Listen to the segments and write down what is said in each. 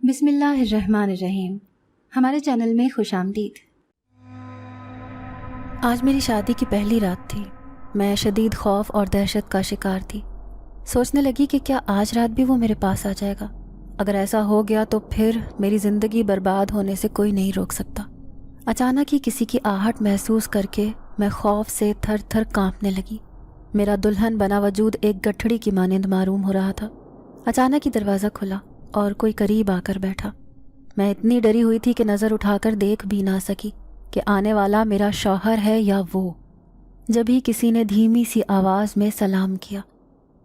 بسم اللہ الرحمن الرحیم۔ ہمارے چینل میں خوش آمدید۔ آج میری شادی کی پہلی رات تھی۔ میں شدید خوف اور دہشت کا شکار تھی۔ سوچنے لگی کہ کیا آج رات بھی وہ میرے پاس آ جائے گا؟ اگر ایسا ہو گیا تو پھر میری زندگی برباد ہونے سے کوئی نہیں روک سکتا۔ اچانک ہی کسی کی آہٹ محسوس کر کے میں خوف سے تھر تھر کانپنے لگی۔ میرا دلہن بنا وجود ایک گٹھڑی کی مانند معلوم ہو رہا تھا۔ اچانک ہی دروازہ کھلا اور کوئی قریب آ کر بیٹھا۔ میں اتنی ڈری ہوئی تھی کہ نظر اٹھا کر دیکھ بھی نہ سکی کہ آنے والا میرا شوہر ہے یا وہ۔ جب ہی کسی نے دھیمی سی آواز میں سلام کیا،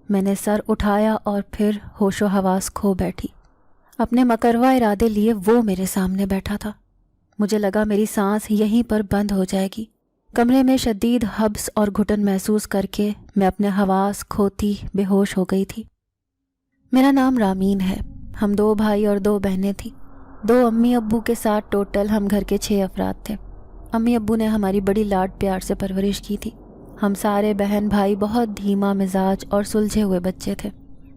میں نے سر اٹھایا اور پھر ہوش و حواس کھو بیٹھی۔ اپنے مکروا ارادے لیے وہ میرے سامنے بیٹھا تھا۔ مجھے لگا میری سانس یہیں پر بند ہو جائے گی۔ کمرے میں شدید حبس اور گھٹن محسوس کر کے میں اپنے حواس کھوتی بے ہوش ہو گئی تھی۔ میرا نام رامین ہے۔ ہم 2 بھائی اور 2 بہنیں تھیں۔ 2 امی ابو کے ساتھ ٹوٹل ہم گھر کے 6 افراد تھے۔ امی ابو نے ہماری بڑی لاڈ پیار سے پرورش کی تھی۔ ہم سارے بہن بھائی بہت دھیما مزاج اور سلجھے ہوئے بچے تھے۔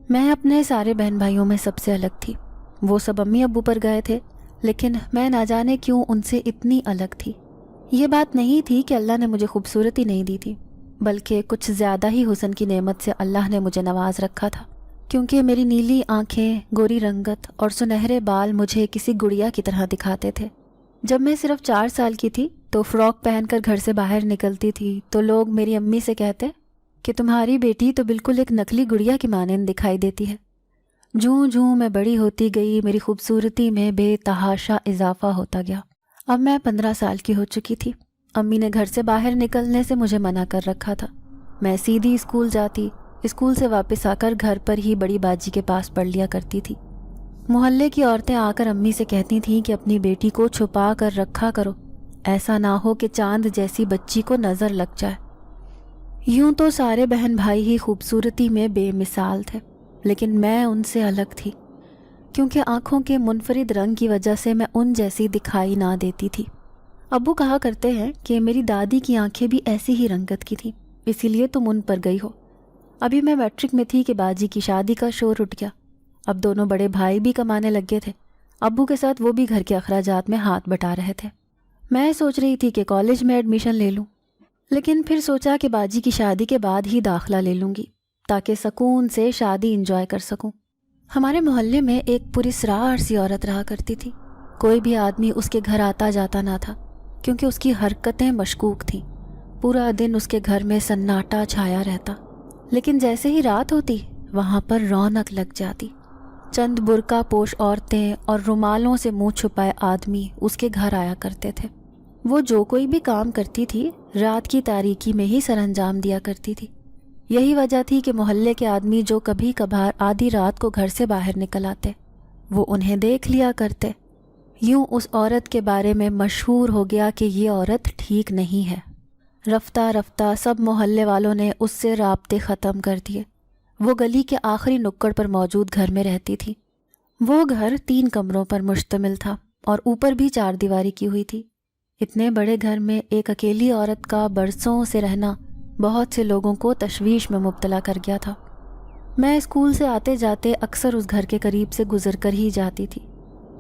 میں اپنے سارے بہن بھائیوں میں سب سے الگ تھی۔ وہ سب امی ابو پر گئے تھے، لیکن میں نہ جانے کیوں ان سے اتنی الگ تھی۔ یہ بات نہیں تھی کہ اللہ نے مجھے خوبصورتی نہیں دی تھی، بلکہ کچھ زیادہ ہی حسن کی نعمت سے اللہ نے مجھے نواز رکھا تھا، کیونکہ میری نیلی آنکھیں، گوری رنگت اور سنہرے بال مجھے کسی گڑیا کی طرح دکھاتے تھے۔ جب میں صرف 4 سال کی تھی تو فراک پہن کر گھر سے باہر نکلتی تھی تو لوگ میری امی سے کہتے کہ تمہاری بیٹی تو بالکل ایک نکلی گڑیا کی مانند دکھائی دیتی ہے۔ جوں جوں میں بڑی ہوتی گئی، میری خوبصورتی میں بے تحاشا اضافہ ہوتا گیا۔ اب میں 15 سال کی ہو چکی تھی۔ امی نے گھر سے باہر نکلنے سے مجھے منع کر رکھا تھا۔ میں سیدھی اسکول جاتی، اسکول سے واپس آ کر گھر پر ہی بڑی باجی کے پاس پڑھ لیا کرتی تھی۔ محلے کی عورتیں آ کر امی سے کہتی تھیں کہ اپنی بیٹی کو چھپا کر رکھا کرو، ایسا نہ ہو کہ چاند جیسی بچی کو نظر لگ جائے۔ یوں تو سارے بہن بھائی ہی خوبصورتی میں بے مثال تھے، لیکن میں ان سے الگ تھی، کیونکہ آنکھوں کے منفرد رنگ کی وجہ سے میں ان جیسی دکھائی نہ دیتی تھی۔ ابو کہا کرتے ہیں کہ میری دادی کی آنکھیں بھی ایسی ہی رنگت کی تھیں، اسی لیے تم ان پر گئی ہو۔ ابھی میں میٹرک میں تھی کہ باجی کی شادی کا شور اٹھ گیا۔ اب دونوں بڑے بھائی بھی کمانے لگے تھے۔ ابو کے ساتھ وہ بھی گھر کے اخراجات میں ہاتھ بٹا رہے تھے۔ میں سوچ رہی تھی کہ کالج میں ایڈمیشن لے لوں، لیکن پھر سوچا کہ باجی کی شادی کے بعد ہی داخلہ لے لوں گی تاکہ سکون سے شادی انجوائے کر سکوں۔ ہمارے محلے میں ایک پراسرار سی عورت رہا کرتی تھی۔ کوئی بھی آدمی اس کے گھر آتا جاتا نہ تھا، کیونکہ اس کی حرکتیں مشکوک تھیں۔ پورا دن اس کے گھر میں سناٹا چھایا رہتا، لیکن جیسے ہی رات ہوتی وہاں پر رونق لگ جاتی۔ چند برقع پوش عورتیں اور رومالوں سے منہ چھپائے آدمی اس کے گھر آیا کرتے تھے۔ وہ جو کوئی بھی کام کرتی تھی رات کی تاریکی میں ہی سر انجام دیا کرتی تھی۔ یہی وجہ تھی کہ محلے کے آدمی جو کبھی کبھار آدھی رات کو گھر سے باہر نکل آتے، وہ انہیں دیکھ لیا کرتے۔ یوں اس عورت کے بارے میں مشہور ہو گیا کہ یہ عورت ٹھیک نہیں ہے۔ رفتہ رفتہ سب محلے والوں نے اس سے رابطے ختم کر دیے۔ وہ گلی کے آخری نکڑ پر موجود گھر میں رہتی تھی۔ وہ گھر 3 کمروں پر مشتمل تھا اور اوپر بھی 4 دیواری کی ہوئی تھی۔ اتنے بڑے گھر میں ایک اکیلی عورت کا برسوں سے رہنا بہت سے لوگوں کو تشویش میں مبتلا کر گیا تھا۔ میں اسکول سے آتے جاتے اکثر اس گھر کے قریب سے گزر کر ہی جاتی تھی۔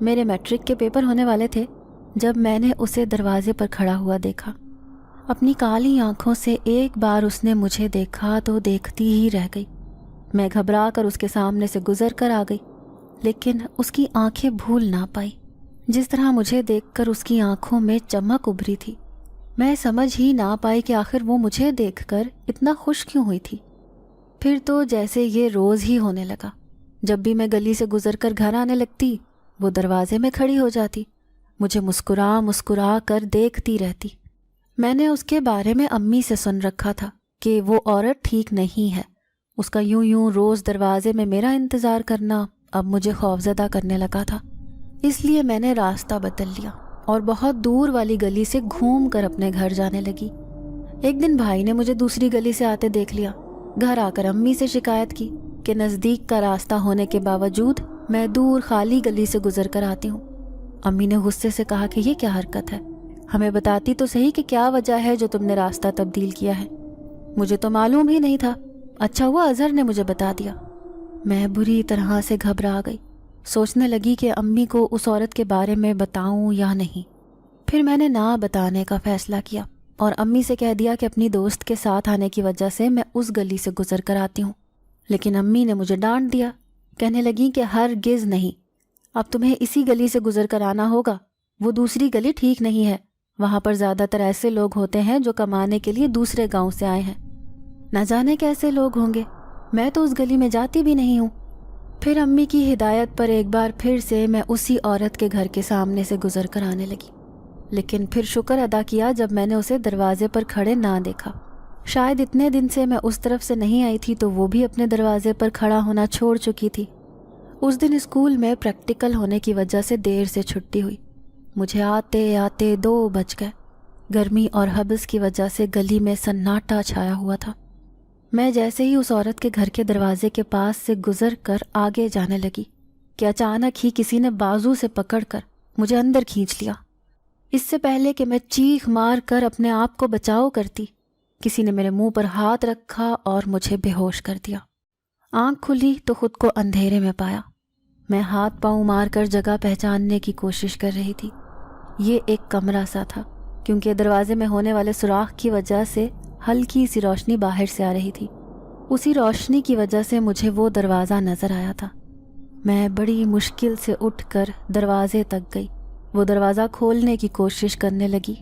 میرے میٹرک کے پیپر ہونے والے تھے جب میں نے اسے دروازے پر کھڑا ہوا دیکھا۔ اپنی کالی آنکھوں سے ایک بار اس نے مجھے دیکھا تو دیکھتی ہی رہ گئی۔ میں گھبرا کر اس کے سامنے سے گزر کر آ گئی، لیکن اس کی آنکھیں بھول نہ پائی۔ جس طرح مجھے دیکھ کر اس کی آنکھوں میں چمک ابھری تھی، میں سمجھ ہی نہ پائی کہ آخر وہ مجھے دیکھ کر اتنا خوش کیوں ہوئی تھی۔ پھر تو جیسے یہ روز ہی ہونے لگا۔ جب بھی میں گلی سے گزر کر گھر آنے لگتی، وہ دروازے میں کھڑی ہو جاتی، مجھے مسکرا مسکرا کر دیکھتی رہتی۔ میں نے اس کے بارے میں امی سے سن رکھا تھا کہ وہ عورت ٹھیک نہیں ہے۔ اس کا یوں روز دروازے میں میرا انتظار کرنا اب مجھے خوفزدہ کرنے لگا تھا۔ اس لیے میں نے راستہ بدل لیا اور بہت دور والی گلی سے گھوم کر اپنے گھر جانے لگی۔ ایک دن بھائی نے مجھے دوسری گلی سے آتے دیکھ لیا۔ گھر آ کر امی سے شکایت کی کہ نزدیک کا راستہ ہونے کے باوجود میں دور خالی گلی سے گزر کر آتی ہوں۔ امی نے غصے سے کہا کہ یہ کیا حرکت ہے، ہمیں بتاتی تو صحیح کہ کیا وجہ ہے جو تم نے راستہ تبدیل کیا ہے۔ مجھے تو معلوم ہی نہیں تھا، اچھا ہوا اظہر نے مجھے بتا دیا۔ میں بری طرح سے گھبرا گئی۔ سوچنے لگی کہ امی کو اس عورت کے بارے میں بتاؤں یا نہیں۔ پھر میں نے نہ بتانے کا فیصلہ کیا اور امی سے کہہ دیا کہ اپنی دوست کے ساتھ آنے کی وجہ سے میں اس گلی سے گزر کر آتی ہوں۔ لیکن امی نے مجھے ڈانٹ دیا، کہنے لگی کہ ہرگز نہیں، اب تمہیں اسی گلی سے گزر کر آنا ہوگا، وہ دوسری گلی ٹھیک نہیں ہے، وہاں پر زیادہ تر ایسے لوگ ہوتے ہیں جو کمانے کے لیے دوسرے گاؤں سے آئے ہیں، نہ جانے کیسے لوگ ہوں گے، میں تو اس گلی میں جاتی بھی نہیں ہوں۔ پھر امی کی ہدایت پر ایک بار پھر سے میں اسی عورت کے گھر کے سامنے سے گزر کر آنے لگی، لیکن پھر شکر ادا کیا جب میں نے اسے دروازے پر کھڑے نہ دیکھا۔ شاید اتنے دن سے میں اس طرف سے نہیں آئی تھی تو وہ بھی اپنے دروازے پر کھڑا ہونا چھوڑ چکی تھی۔ اس دن اسکول میں پریکٹیکل ہونے کی وجہ سے دیر سے چھٹی ہوئی، مجھے آتے آتے 2 بج گئے۔ گرمی اور حبس کی وجہ سے گلی میں سناٹا چھایا ہوا تھا۔ میں جیسے ہی اس عورت کے گھر کے دروازے کے پاس سے گزر کر آگے جانے لگی کہ اچانک ہی کسی نے بازو سے پکڑ کر مجھے اندر کھینچ لیا۔ اس سے پہلے کہ میں چیخ مار کر اپنے آپ کو بچاؤ کرتی، کسی نے میرے منہ پر ہاتھ رکھا اور مجھے بے ہوش کر دیا۔ آنکھ کھلی تو خود کو اندھیرے میں پایا۔ میں ہاتھ پاؤں مار کر جگہ پہچاننے کی کوشش کر رہی تھی۔ یہ ایک کمرہ سا تھا، کیونکہ دروازے میں ہونے والے سوراخ کی وجہ سے ہلکی سی روشنی باہر سے آ رہی تھی۔ اسی روشنی کی وجہ سے مجھے وہ دروازہ نظر آیا تھا۔ میں بڑی مشکل سے اٹھ کر دروازے تک گئی، وہ دروازہ کھولنے کی کوشش کرنے لگی،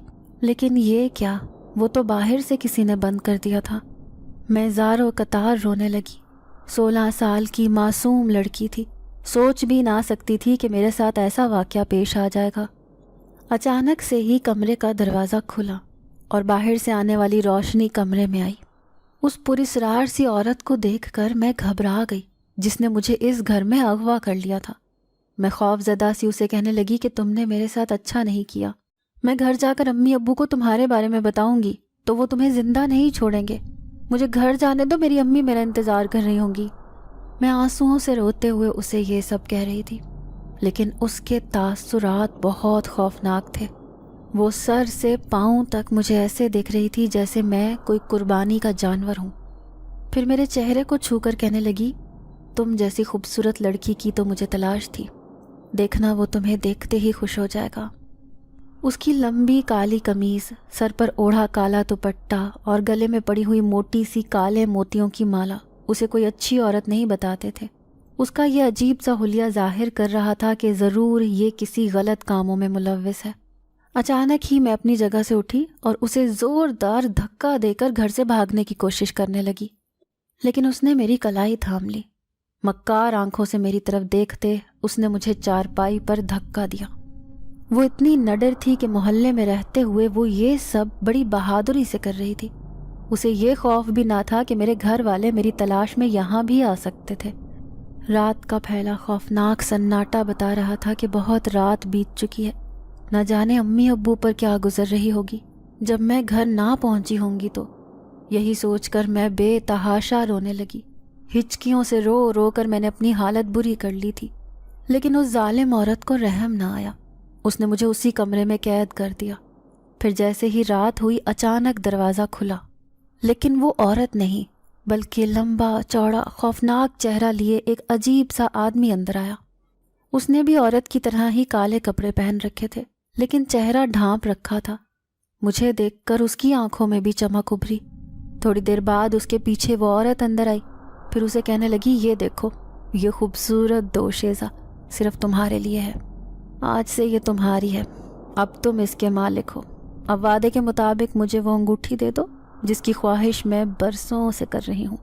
لیکن یہ کیا، وہ تو باہر سے کسی نے بند کر دیا تھا۔ میں زار و قطار رونے لگی۔ 16 سال کی معصوم لڑکی تھی، سوچ بھی نہ سکتی تھی کہ میرے ساتھ ایسا واقعہ پیش آ جائے گا۔ اچانک سے ہی کمرے کا دروازہ کھلا اور باہر سے آنے والی روشنی کمرے میں آئی۔ اس پراسرار سی عورت کو دیکھ کر میں گھبرا گئی جس نے مجھے اس گھر میں اغوا کر لیا تھا۔ میں خوف زدہ سی اسے کہنے لگی کہ تم نے میرے ساتھ اچھا نہیں کیا، میں گھر جا کر امی ابو کو تمہارے بارے میں بتاؤں گی تو وہ تمہیں زندہ نہیں چھوڑیں گے، مجھے گھر جانے دو، میری امی میرا انتظار کر رہی ہوں گی۔ میں آنسوؤں سے روتے ہوئے اسے یہ سب کہہ رہی تھی، لیکن اس کے تاثرات بہت خوفناک تھے۔ وہ سر سے پاؤں تک مجھے ایسے دیکھ رہی تھی جیسے میں کوئی قربانی کا جانور ہوں۔ پھر میرے چہرے کو چھو کر کہنے لگی، تم جیسی خوبصورت لڑکی کی تو مجھے تلاش تھی، دیکھنا وہ تمہیں دیکھتے ہی خوش ہو جائے گا۔ اس کی لمبی کالی قمیض، سر پر اوڑھا کالا دوپٹہ اور گلے میں پڑی ہوئی موٹی سی کالے موتیوں کی مالا اسے کوئی اچھی عورت نہیں بتاتے تھے۔ اس کا یہ عجیب سا حلیہ ظاہر کر رہا تھا کہ ضرور یہ کسی غلط کاموں میں ملوث ہے۔ اچانک ہی میں اپنی جگہ سے اٹھی اور اسے زوردار دھکا دے کر گھر سے بھاگنے کی کوشش کرنے لگی، لیکن اس نے میری کلائی تھام لی۔ مکار آنکھوں سے میری طرف دیکھتے اس نے مجھے چارپائی پر دھکا دیا۔ وہ اتنی نڈر تھی کہ محلے میں رہتے ہوئے وہ یہ سب بڑی بہادری سے کر رہی تھی۔ اسے یہ خوف بھی نہ تھا کہ میرے گھر والے میری تلاش میں یہاں بھی آ سکتے تھے۔ رات کا پھیلا خوفناک سناٹا بتا رہا تھا کہ بہت رات بیت چکی ہے، نہ جانے امی ابو پر کیا گزر رہی ہوگی جب میں گھر نہ پہنچی ہوں گی تو۔ یہی سوچ کر میں بے تحاشا رونے لگی۔ ہچکیوں سے رو رو کر میں نے اپنی حالت بری کر لی تھی، لیکن اس ظالم عورت کو رحم نہ آیا۔ اس نے مجھے اسی کمرے میں قید کر دیا۔ پھر جیسے ہی رات ہوئی اچانک دروازہ کھلا، لیکن وہ عورت نہیں بلکہ لمبا چوڑا خوفناک چہرہ لیے ایک عجیب سا آدمی اندر آیا۔ اس نے بھی عورت کی طرح ہی کالے کپڑے پہن رکھے تھے، لیکن چہرہ ڈھانپ رکھا تھا۔ مجھے دیکھ کر اس کی آنکھوں میں بھی چمک ابھری۔ تھوڑی دیر بعد اس کے پیچھے وہ عورت اندر آئی، پھر اسے کہنے لگی، یہ دیکھو، یہ خوبصورت دوشیزہ صرف تمہارے لیے ہے، آج سے یہ تمہاری ہے، اب تم اس کے مالک ہو، اب وعدے کے مطابق مجھے وہ انگوٹھی دے دو جس کی خواہش میں برسوں سے کر رہی ہوں۔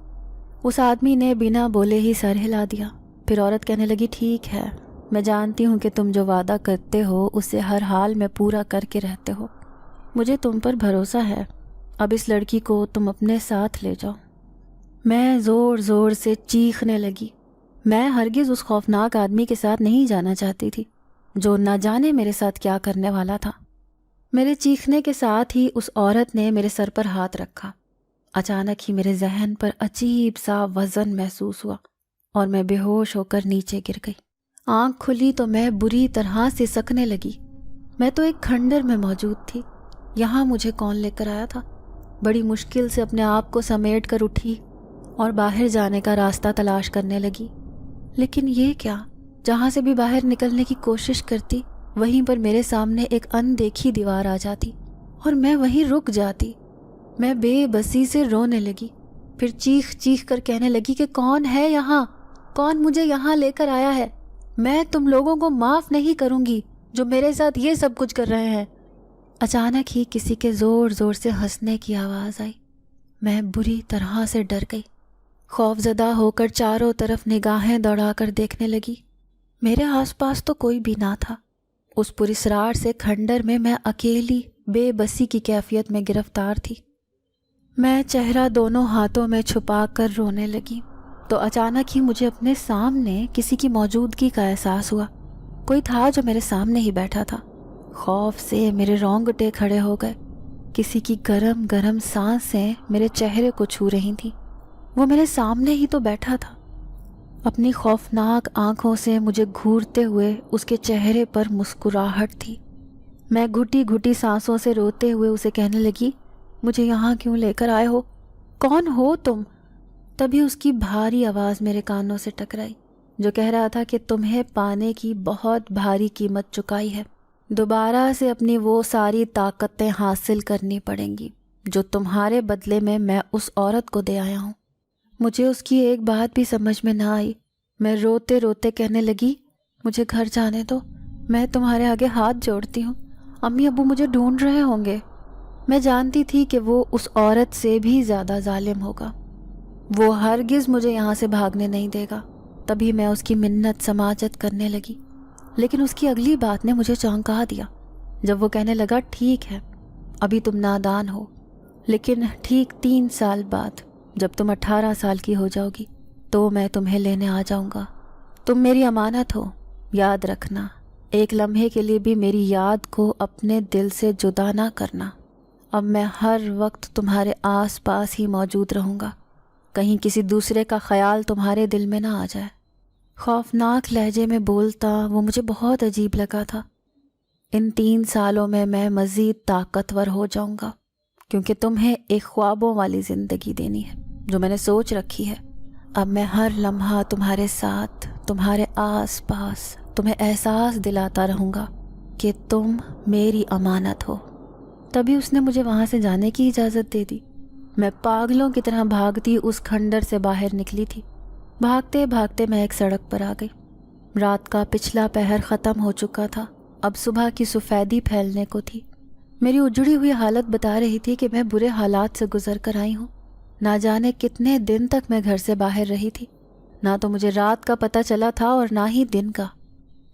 اس آدمی نے بنا بولے ہی سر ہلا دیا۔ پھر عورت کہنے لگی، ٹھیک ہے، میں جانتی ہوں کہ تم جو وعدہ کرتے ہو اسے ہر حال میں پورا کر کے رہتے ہو، مجھے تم پر بھروسہ ہے، اب اس لڑکی کو تم اپنے ساتھ لے جاؤ۔ میں زور زور سے چیخنے لگی۔ میں ہرگز اس خوفناک آدمی کے ساتھ نہیں جانا چاہتی تھی جو نہ جانے میرے ساتھ کیا کرنے والا تھا۔ میرے چیخنے کے ساتھ ہی اس عورت نے میرے سر پر ہاتھ رکھا۔ اچانک ہی میرے ذہن پر عجیب سا وزن محسوس ہوا اور میں بے ہوش ہو کر نیچے گر گئی۔ آنکھ کھلی تو میں بری طرح سے سکنے لگی۔ میں تو ایک کھنڈر میں موجود تھی، یہاں مجھے کون لے کر آیا تھا؟ بڑی مشکل سے اپنے آپ کو سمیٹ کر اٹھی اور باہر جانے کا راستہ تلاش کرنے لگی، لیکن یہ کیا؟ جہاں سے بھی باہر نکلنے کی کوشش کرتی وہیں پر میرے سامنے ایک اندیکھی دیوار آ جاتی اور میں وہیں رک جاتی۔ میں بے بسی سے رونے لگی، پھر چیخ چیخ کر کہنے لگی کہ کون ہے یہاں، کون مجھے یہاں لے کر آیا ہے؟ میں تم لوگوں کو معاف نہیں کروں گی جو میرے ساتھ یہ سب کچھ کر رہے ہیں۔ اچانک ہی کسی کے زور زور سے ہنسنے کی آواز آئی۔ میں بری طرح سے ڈر گئی، خوف زدہ ہو کر چاروں طرف نگاہیں دوڑا کر دیکھنے لگی۔ میرے آس پاس تو کوئی بھی نہ تھا۔ اس پراسرار سے کھنڈر میں اکیلی بے بسی کی کیفیت میں گرفتار تھی۔ میں چہرہ دونوں ہاتھوں میں چھپا کر رونے لگی تو اچانک ہی مجھے اپنے سامنے کسی کی موجودگی کا احساس ہوا۔ کوئی تھا جو میرے سامنے ہی بیٹھا تھا۔ خوف سے میرے رونگٹے کھڑے ہو گئے۔ کسی کی گرم گرم سانسیں میرے چہرے کو چھو رہی تھیں۔ وہ میرے سامنے ہی تو بیٹھا تھا۔ اپنی خوفناک آنکھوں سے مجھے گھورتے ہوئے اس کے چہرے پر مسکراہٹ تھی۔ میں گھٹی گھٹی سانسوں سے روتے ہوئے اسے کہنے لگی، مجھے یہاں کیوں لے کر آئے ہو؟ کون ہو تم؟ تبھی اس کی بھاری آواز میرے کانوں سے ٹکرائی جو کہہ رہا تھا کہ تمہیں پانے کی بہت بھاری قیمت چکائی ہے، دوبارہ سے اپنی وہ ساری طاقتیں حاصل کرنی پڑیں گی جو تمہارے بدلے میں اس عورت کو دے آیا ہوں۔ مجھے اس کی ایک بات بھی سمجھ میں نہ آئی۔ میں روتے روتے کہنے لگی، مجھے گھر جانے دو، میں تمہارے آگے ہاتھ جوڑتی ہوں، امی ابو مجھے ڈھونڈ رہے ہوں گے۔ میں جانتی تھی کہ وہ اس عورت سے بھی زیادہ ظالم ہوگا، وہ ہرگز مجھے یہاں سے بھاگنے نہیں دے گا۔ تبھی میں اس کی منت سماجت کرنے لگی، لیکن اس کی اگلی بات نے مجھے چونکا دیا جب وہ کہنے لگا، ٹھیک ہے ابھی تم نادان ہو، لیکن ٹھیک 3 سال بعد جب تم 18 سال کی ہو جاؤ گی تو میں تمہیں لینے آ جاؤں گا۔ تم میری امانت ہو، یاد رکھنا، ایک لمحے کے لیے بھی میری یاد کو اپنے دل سے جدا نہ کرنا۔ اب میں ہر وقت تمہارے آس پاس ہی موجود رہوں گا، کہیں کسی دوسرے کا خیال تمہارے دل میں نہ آ جائے۔ خوفناک لہجے میں بولتا وہ مجھے بہت عجیب لگا تھا۔ ان 3 سالوں میں مزید طاقتور ہو جاؤں گا، کیونکہ تمہیں ایک خوابوں والی زندگی دینی ہے جو میں نے سوچ رکھی ہے۔ اب میں ہر لمحہ تمہارے ساتھ، تمہارے آس پاس، تمہیں احساس دلاتا رہوں گا کہ تم میری امانت ہو۔ تبھی اس نے مجھے وہاں سے جانے کی اجازت دے دی۔ میں پاگلوں کی طرح بھاگتی اس کھنڈر سے باہر نکلی تھی۔ بھاگتے بھاگتے میں ایک سڑک پر آ گئی۔ رات کا پچھلا پہر ختم ہو چکا تھا، اب صبح کی سفیدی پھیلنے کو تھی۔ میری اجڑی ہوئی حالت بتا رہی تھی کہ میں برے حالات سے گزر کر آئی ہوں۔ نہ جانے کتنے دن تک میں گھر سے باہر رہی تھی، نہ تو مجھے رات کا پتہ چلا تھا اور نہ ہی دن کا۔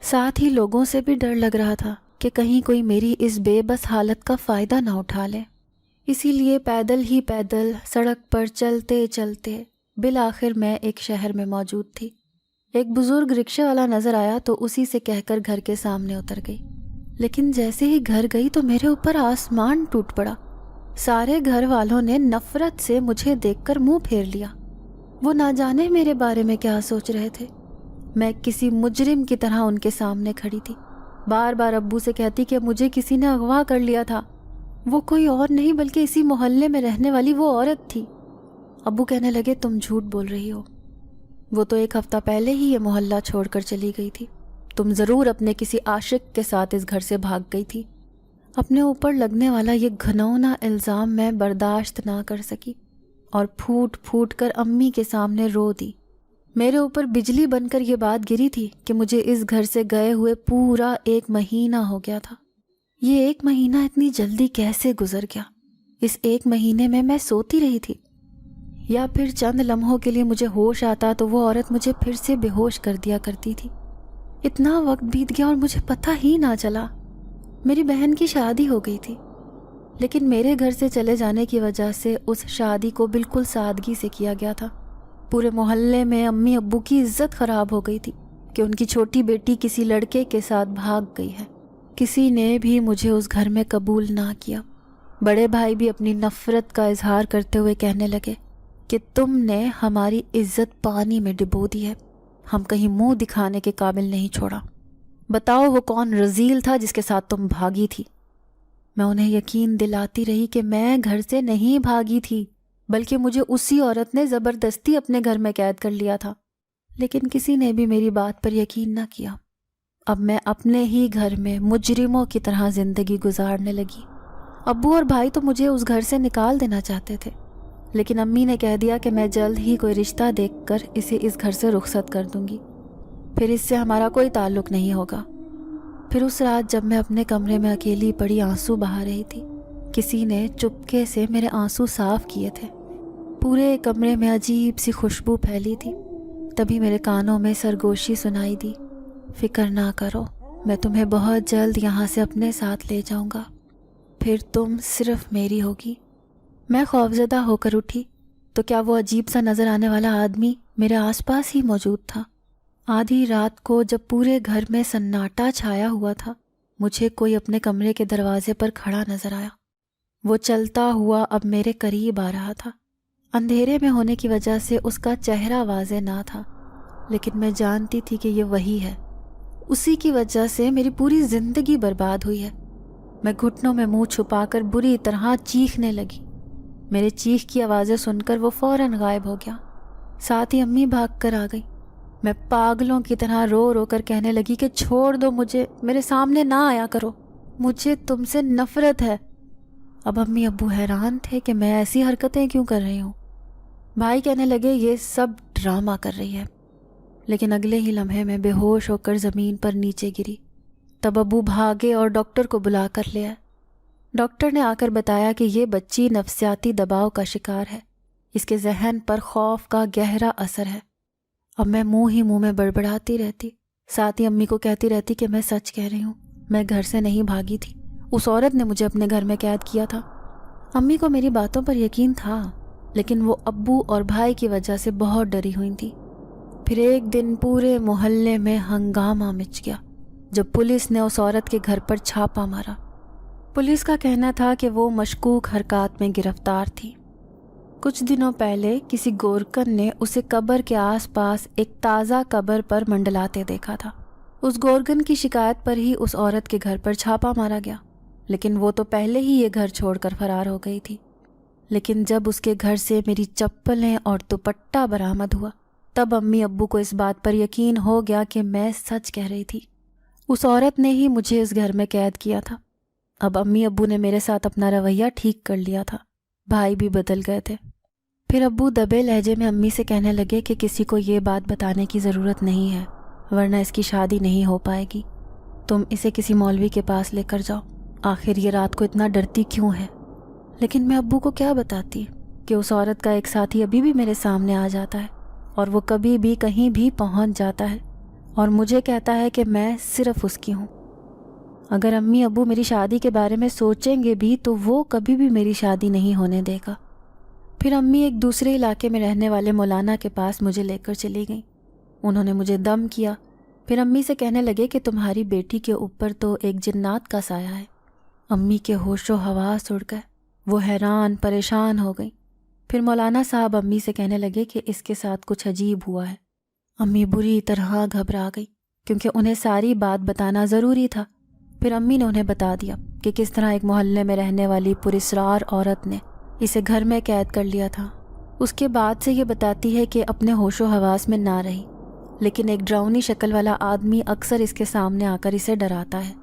ساتھ ہی لوگوں سے بھی ڈر لگ رہا تھا کہ کہیں کوئی میری اس بے بس حالت کا فائدہ نہ اٹھا لے۔ اسی لیے پیدل ہی پیدل سڑک پر چلتے چلتے بالآخر میں ایک شہر میں موجود تھی۔ ایک بزرگ رکشہ والا نظر آیا تو اسی سے کہہ کر گھر کے سامنے اتر گئی، لیکن جیسے ہی گھر گئی تو میرے اوپر آسمان ٹوٹ پڑا۔ سارے گھر والوں نے نفرت سے مجھے دیکھ کر منہ پھیر لیا۔ وہ نہ جانے میرے بارے میں کیا سوچ رہے تھے۔ میں کسی مجرم کی طرح ان کے سامنے کھڑی تھی، بار بار ابو سے کہتی کہ مجھے کسی نے اغوا کر لیا تھا، وہ کوئی اور نہیں بلکہ اسی محلے میں رہنے والی وہ عورت تھی۔ ابو کہنے لگے، تم جھوٹ بول رہی ہو، وہ تو 1 ہفتہ پہلے ہی یہ محلہ چھوڑ کر چلی گئی تھی، تم ضرور اپنے کسی عاشق کے ساتھ اس گھر سے بھاگ گئی تھی۔ اپنے اوپر لگنے والا یہ گھنونا الزام میں برداشت نہ کر سکی اور پھوٹ پھوٹ کر امی کے سامنے رو دی۔ میرے اوپر بجلی بن کر یہ بات گری تھی کہ مجھے اس گھر سے گئے ہوئے پورا 1 مہینہ ہو گیا تھا۔ یہ 1 مہینہ اتنی جلدی کیسے گزر گیا؟ اس 1 مہینے میں سوتی رہی تھی، یا پھر چند لمحوں کے لیے مجھے ہوش آتا تو وہ عورت مجھے پھر سے بے ہوش کر دیا کرتی تھی۔ اتنا وقت بیت گیا اور مجھے پتہ ہی نہ چلا۔ میری بہن کی شادی ہو گئی تھی، لیکن میرے گھر سے چلے جانے کی وجہ سے اس شادی کو بالکل سادگی سے کیا گیا تھا۔ پورے محلے میں امی ابو کی عزت خراب ہو گئی تھی کہ ان کی چھوٹی بیٹی کسی لڑکے کے ساتھ بھاگ گئی ہے۔ کسی نے بھی مجھے اس گھر میں قبول نہ کیا۔ بڑے بھائی بھی اپنی نفرت کا اظہار کرتے ہوئے کہنے لگے کہ تم نے ہماری عزت پانی میں ڈبو دی ہے، ہم کہیں منہ دکھانے کے قابل نہیں چھوڑا۔ بتاؤ وہ کون رذیل تھا جس کے ساتھ تم بھاگی تھی؟ میں انہیں یقین دلاتی رہی کہ میں گھر سے نہیں بھاگی تھی، بلکہ مجھے اسی عورت نے زبردستی اپنے گھر میں قید کر لیا تھا۔ لیکن کسی نے بھی میری بات پر یقین نہ کیا۔ اب میں اپنے ہی گھر میں مجرموں کی طرح زندگی گزارنے لگی۔ ابو اور بھائی تو مجھے اس گھر سے نکال دینا چاہتے تھے، لیکن امی نے کہہ دیا کہ میں جلد ہی کوئی رشتہ دیکھ کر اسے اس گھر سے رخصت کر دوں گی، پھر اس سے ہمارا کوئی تعلق نہیں ہوگا۔ پھر اس رات جب میں اپنے کمرے میں اکیلی پڑی آنسو بہا رہی تھی، کسی نے چپکے سے میرے آنسو صاف کیے تھے۔ پورے کمرے میں عجیب سی خوشبو پھیلی تھی۔ تبھی میرے کانوں میں سرگوشی سنائی دی، فکر نہ کرو، میں تمہیں بہت جلد یہاں سے اپنے ساتھ لے جاؤں گا، پھر تم صرف میری ہوگی۔ میں خوفزدہ ہو کر اٹھی تو کیا وہ عجیب سا نظر آنے والا آدمی میرے آس پاس ہی موجود تھا۔ آدھی رات کو جب پورے گھر میں سناٹا چھایا ہوا تھا، مجھے کوئی اپنے کمرے کے دروازے پر کھڑا نظر آیا۔ وہ چلتا ہوا اب میرے قریب آ رہا تھا۔ اندھیرے میں ہونے کی وجہ سے اس کا چہرہ واضح نہ تھا، لیکن میں جانتی تھی کہ یہ وہی ہے۔ اسی کی وجہ سے میری پوری زندگی برباد ہوئی ہے۔ میں گھٹنوں میں منہ چھپا کر بری طرح چیخنے لگی۔ میرے چیخ کی آوازیں سن کر وہ فوراً غائب ہو گیا۔ ساتھ ہی امی بھاگ کر آ گئی۔ میں پاگلوں کی طرح رو رو کر کہنے لگی کہ چھوڑ دو مجھے، میرے سامنے نہ آیا کرو، مجھے تم سے نفرت ہے۔ اب امی ابو حیران تھے کہ میں ایسی حرکتیں کیوں کر رہی ہوں۔ بھائی کہنے لگے یہ سب ڈرامہ کر رہی ہے، لیکن اگلے ہی لمحے میں بے ہوش ہو کر زمین پر نیچے گری۔ تب ابو بھاگے اور ڈاکٹر کو بلا کر لے آئے۔ ڈاکٹر نے آ کر بتایا کہ یہ بچی نفسیاتی دباؤ کا شکار ہے، اس کے ذہن پر خوف کا گہرا اثر ہے۔ اب میں منہ میں بڑبڑاتی رہتی، ساتھ ہی امی کو کہتی رہتی کہ میں سچ کہہ رہی ہوں، میں گھر سے نہیں بھاگی تھی، اس عورت نے مجھے اپنے گھر میں قید کیا تھا۔ امی کو میری باتوں پر یقین تھا، لیکن وہ ابو اور بھائی کی وجہ سے بہت ڈری ہوئی تھی۔ پھر ایک دن پورے محلے میں ہنگامہ مچ گیا جب پولیس نے اس عورت کے گھر پر چھاپا مارا۔ پولیس کا کہنا تھا کہ وہ مشکوک حرکات میں گرفتار تھی۔ کچھ دنوں پہلے کسی گورکن نے اسے قبر کے آس پاس ایک تازہ قبر پر منڈلاتے دیکھا تھا۔ اس گورکن کی شکایت پر ہی اس عورت کے گھر پر چھاپا مارا گیا، لیکن وہ تو پہلے ہی یہ گھر چھوڑ کر فرار ہو گئی تھی۔ لیکن جب اس کے گھر سے میری چپلیں اور دوپٹہ برآمد ہوا، تب امی ابو کو اس بات پر یقین ہو گیا کہ میں سچ کہہ رہی تھی، اس عورت نے ہی مجھے اس گھر میں قید کیا تھا۔ اب امی ابو نے میرے ساتھ اپنا رویہ ٹھیک کر لیا تھا، بھائی بھی بدل گئے تھے۔ پھر ابو دبے لہجے میں امی سے کہنے لگے کہ کسی کو یہ بات بتانے کی ضرورت نہیں ہے، ورنہ اس کی شادی نہیں ہو پائے گی۔ تم اسے کسی مولوی کے پاس لے کر جاؤ، آخر یہ رات کو اتنا ڈرتی کیوں ہے؟ لیکن میں ابو کو کیا بتاتی کہ اس عورت کا ایک ساتھی ابھی بھی میرے سامنے آ جاتا ہے اور وہ کبھی بھی کہیں بھی پہنچ جاتا ہے اور مجھے کہتا ہے کہ میں صرف اس کی ہوں۔ اگر امی ابو میری شادی کے بارے میں سوچیں گے بھی تو وہ کبھی بھی میری شادی نہیں ہونے دے گا۔ پھر امی ایک دوسرے علاقے میں رہنے والے مولانا کے پاس مجھے لے کر چلی گئیں۔ انہوں نے مجھے دم کیا، پھر امی سے کہنے لگے کہ تمہاری بیٹی کے اوپر تو ایک جنات کا سایہ ہے۔ امی کے ہوش و حواس اڑ گئے، وہ حیران پریشان ہو گئیں۔ پھر مولانا صاحب امی سے کہنے لگے کہ اس کے ساتھ کچھ عجیب ہوا ہے۔ امی بری طرح گھبرا گئی کیونکہ انہیں ساری بات بتانا ضروری تھا۔ پھر امی نے انہیں بتا دیا کہ کس طرح ایک محلے میں رہنے والی پراسرار عورت نے اسے گھر میں قید کر لیا تھا۔ اس کے بعد سے یہ بتاتی ہے کہ اپنے ہوش و حواس میں نہ رہی، لیکن ایک ڈراؤنی شکل والا آدمی اکثر اس کے سامنے آ کر اسے ڈراتا ہے۔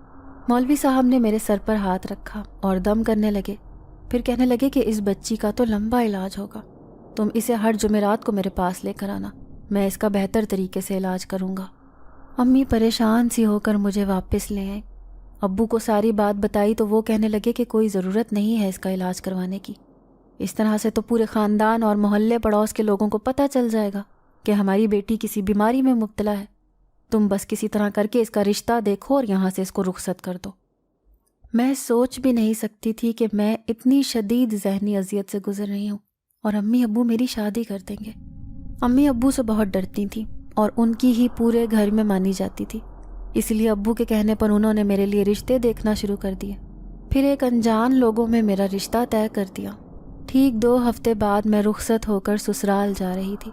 مولوی صاحب نے میرے سر پر ہاتھ رکھا اور دم کرنے لگے، پھر کہنے لگے کہ اس بچی کا تو لمبا علاج ہوگا، تم اسے ہر جمعرات کو میرے پاس لے کر آنا، میں اس کا بہتر طریقے سے علاج کروں گا۔ امی پریشان سی ہو کر مجھے واپس لے آئیں۔ ابو کو ساری بات بتائی تو وہ کہنے لگے کہ کوئی ضرورت نہیں ہے اس کا علاج کروانے کی، اس طرح سے تو پورے خاندان اور محلے پڑوس کے لوگوں کو پتہ چل جائے گا کہ ہماری بیٹی کسی بیماری میں مبتلا ہے، تم بس کسی طرح کر کے اس کا رشتہ دیکھو اور یہاں سے اس کو رخصت کر دو۔ میں سوچ بھی نہیں سکتی تھی کہ میں اتنی شدید ذہنی اذیت سے گزر رہی ہوں اور امی ابو میری شادی کر دیں گے۔ امی ابو سے بہت ڈرتی تھیں اور ان کی ہی پورے گھر میں مانی جاتی تھی، اس لیے ابو کے کہنے پر انہوں نے میرے لیے رشتے دیکھنا شروع کر دیے۔ پھر ایک انجان لوگوں میں میرا رشتہ طے کر دیا۔ ٹھیک 2 ہفتے بعد میں رخصت ہو کر سسرال جا رہی تھی۔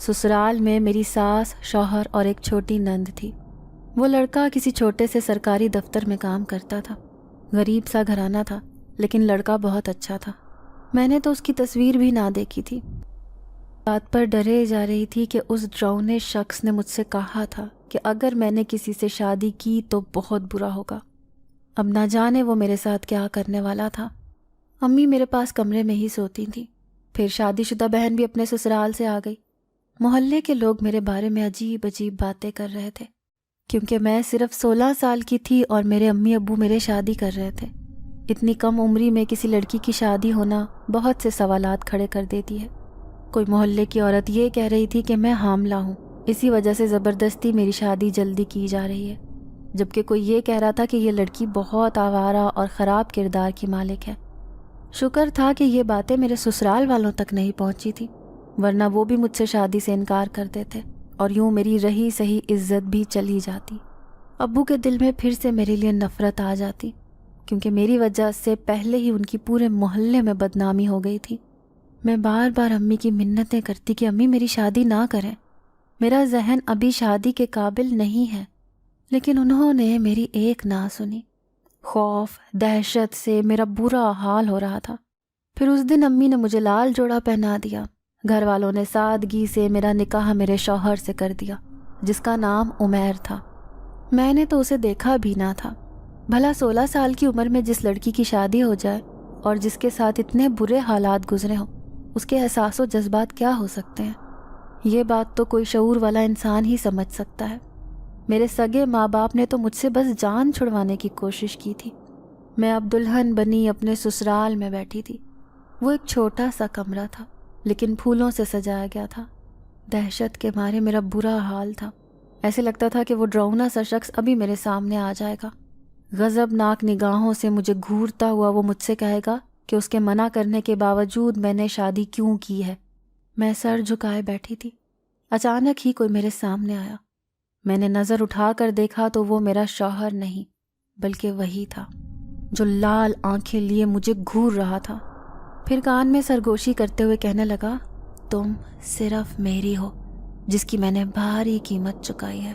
سسرال میں میری ساس، شوہر اور ایک چھوٹی نند تھی۔ وہ لڑکا کسی چھوٹے سے سرکاری دفتر میں کام کرتا تھا، غریب سا گھرانہ تھا، لیکن لڑکا بہت اچھا تھا۔ میں نے تو اس کی تصویر بھی نہ دیکھی تھی۔ بات پر ڈرے جا رہی تھی کہ اس ڈراؤنے شخص نے مجھ سے کہا تھا کہ اگر میں نے کسی سے شادی کی تو بہت برا ہوگا۔ اب نہ جانے وہ میرے ساتھ کیا کرنے والا تھا۔ امی میرے پاس کمرے میں ہی سوتی تھیں۔ پھر شادی شدہ بہن بھی اپنے سسرال سے آ گئی۔ محلے کے لوگ میرے بارے میں عجیب عجیب باتیں کر رہے تھے، کیونکہ میں صرف 16 سال کی تھی اور میرے امی ابو میرے شادی کر رہے تھے۔ اتنی کم عمری میں کسی لڑکی کی شادی ہونا بہت سے سوالات کھڑے کر دیتی ہے۔ کوئی محلے کی عورت یہ کہہ رہی تھی کہ میں حاملہ ہوں، اسی وجہ سے زبردستی میری شادی جلدی کی جا رہی ہے، جبکہ کوئی یہ کہہ رہا تھا کہ یہ لڑکی بہت آوارہ اور خراب کردار کی مالک ہے۔ شکر تھا کہ یہ باتیں میرے سسرال والوں تک نہیں پہنچی تھی، ورنہ وہ بھی مجھ سے شادی سے انکار کر دیتے اور یوں میری رہی سہی عزت بھی چلی جاتی۔ ابو کے دل میں پھر سے میرے لیے نفرت آ جاتی، کیونکہ میری وجہ سے پہلے ہی ان کی پورے محلے میں بدنامی ہو گئی تھی۔ میں بار بار امی کی منتیں کرتی کہ امی میری شادی نہ کریں، میرا ذہن ابھی شادی کے قابل نہیں ہے، لیکن انہوں نے میری ایک نہ سنی۔ خوف دہشت سے میرا برا حال ہو رہا تھا۔ پھر اس دن امی نے مجھے لال جوڑا پہنا دیا۔ گھر والوں نے سادگی سے میرا نکاح میرے شوہر سے کر دیا، جس کا نام عمیر تھا۔ میں نے تو اسے دیکھا بھی نہ تھا۔ بھلا 16 سال کی عمر میں جس لڑکی کی شادی ہو جائے اور جس کے ساتھ اتنے برے حالات گزرے ہوں، اس کے احساس و جذبات کیا ہو سکتے ہیں؟ یہ بات تو کوئی شعور والا انسان ہی سمجھ سکتا ہے۔ میرے سگے ماں باپ نے تو مجھ سے بس جان چھڑوانے کی کوشش کی تھی۔ میں اب دلہن بنی اپنے سسرال میں بیٹھی تھی۔ وہ ایک چھوٹا سا کمرہ تھا، لیکن پھولوں سے سجایا گیا تھا۔ دہشت کے مارے میرا برا حال تھا۔ ایسے لگتا تھا کہ وہ ڈراؤنا سا شخص ابھی میرے سامنے آ جائے گا۔ غضبناک نگاہوں سے مجھے گھورتا ہوا وہ مجھ سے کہے گا کہ اس کے منع کرنے کے باوجود میں نے شادی کیوں کی ہے۔ میں سر جھکائے بیٹھی تھی۔ اچانک ہی کوئی میرے سامنے آیا۔ میں نے نظر اٹھا کر دیکھا تو وہ میرا شوہر نہیں، بلکہ وہی تھا جو لال آنکھیں لیے مجھے گھور رہا تھا۔ پھر کان میں سرگوشی کرتے ہوئے کہنے لگا، تم صرف میری ہو، جس کی میں نے بھاری قیمت چکائی ہے۔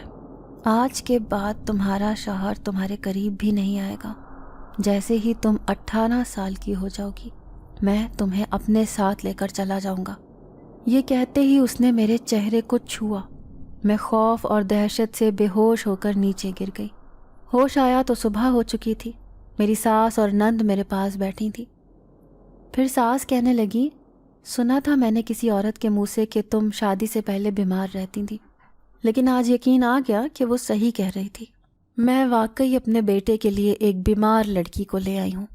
آج کے بعد تمہارا شوہر تمہارے قریب بھی نہیں آئے گا۔ جیسے ہی تم 18 سال کی ہو جاؤ گی، میں تمہیں اپنے ساتھ لے کر چلا جاؤں گا۔ یہ کہتے ہی اس نے میرے چہرے کو چھوا۔ میں خوف اور دہشت سے بے ہوش ہو کر نیچے گر گئی۔ ہوش آیا تو صبح ہو چکی تھی۔ میری ساس اور نند میرے پاس بیٹھی تھی۔ پھر ساس کہنے لگی، سنا تھا میں نے کسی عورت کے منہ سے کہ تم شادی سے پہلے بیمار رہتی تھی، لیکن آج یقین آ گیا کہ وہ صحیح کہہ رہی تھی۔ میں واقعی اپنے بیٹے کے لیے ایک بیمار لڑکی کو لے آئی ہوں۔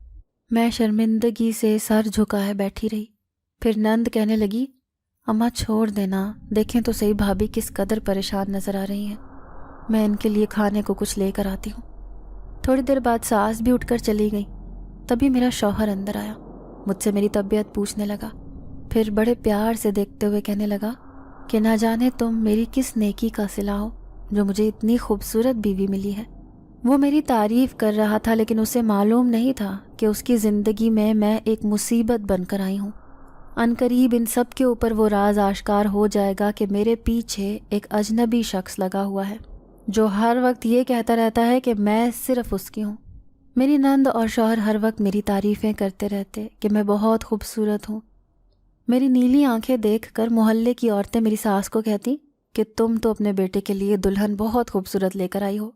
میں شرمندگی سے سر جھکائے بیٹھی رہی۔ پھر نند کہنے لگی، اماں چھوڑ دینا، دیکھیں تو صحیح بھابھی کس قدر پریشان نظر آ رہی ہیں، میں ان کے لیے کھانے کو کچھ لے کر آتی ہوں۔ تھوڑی دیر بعد ساس بھی اٹھ کر چلی گئی۔ تبھی میرا شوہر اندر آیا، مجھ سے میری طبیعت پوچھنے لگا، پھر بڑے پیار سے دیکھتے ہوئے کہنے لگا کہ نہ جانے تم میری کس نیکی کا صلہ ہو جو مجھے اتنی خوبصورت بیوی ملی ہے۔ وہ میری تعریف کر رہا تھا، لیکن اسے معلوم نہیں تھا کہ اس کی زندگی میں ایک مصیبت بن کر آئی ہوں۔ عنقریب ان سب کے اوپر وہ راز آشکار ہو جائے گا کہ میرے پیچھے ایک اجنبی شخص لگا ہوا ہے جو ہر وقت یہ کہتا رہتا ہے کہ میں صرف اس کی ہوں۔ میری نند اور شوہر ہر وقت میری تعریفیں کرتے رہتے کہ میں بہت خوبصورت ہوں۔ میری نیلی آنکھیں دیکھ کر محلے کی عورتیں میری ساس کو کہتی کہ تم تو اپنے بیٹے کے لیے دلہن بہت خوبصورت لے کر آئی ہو،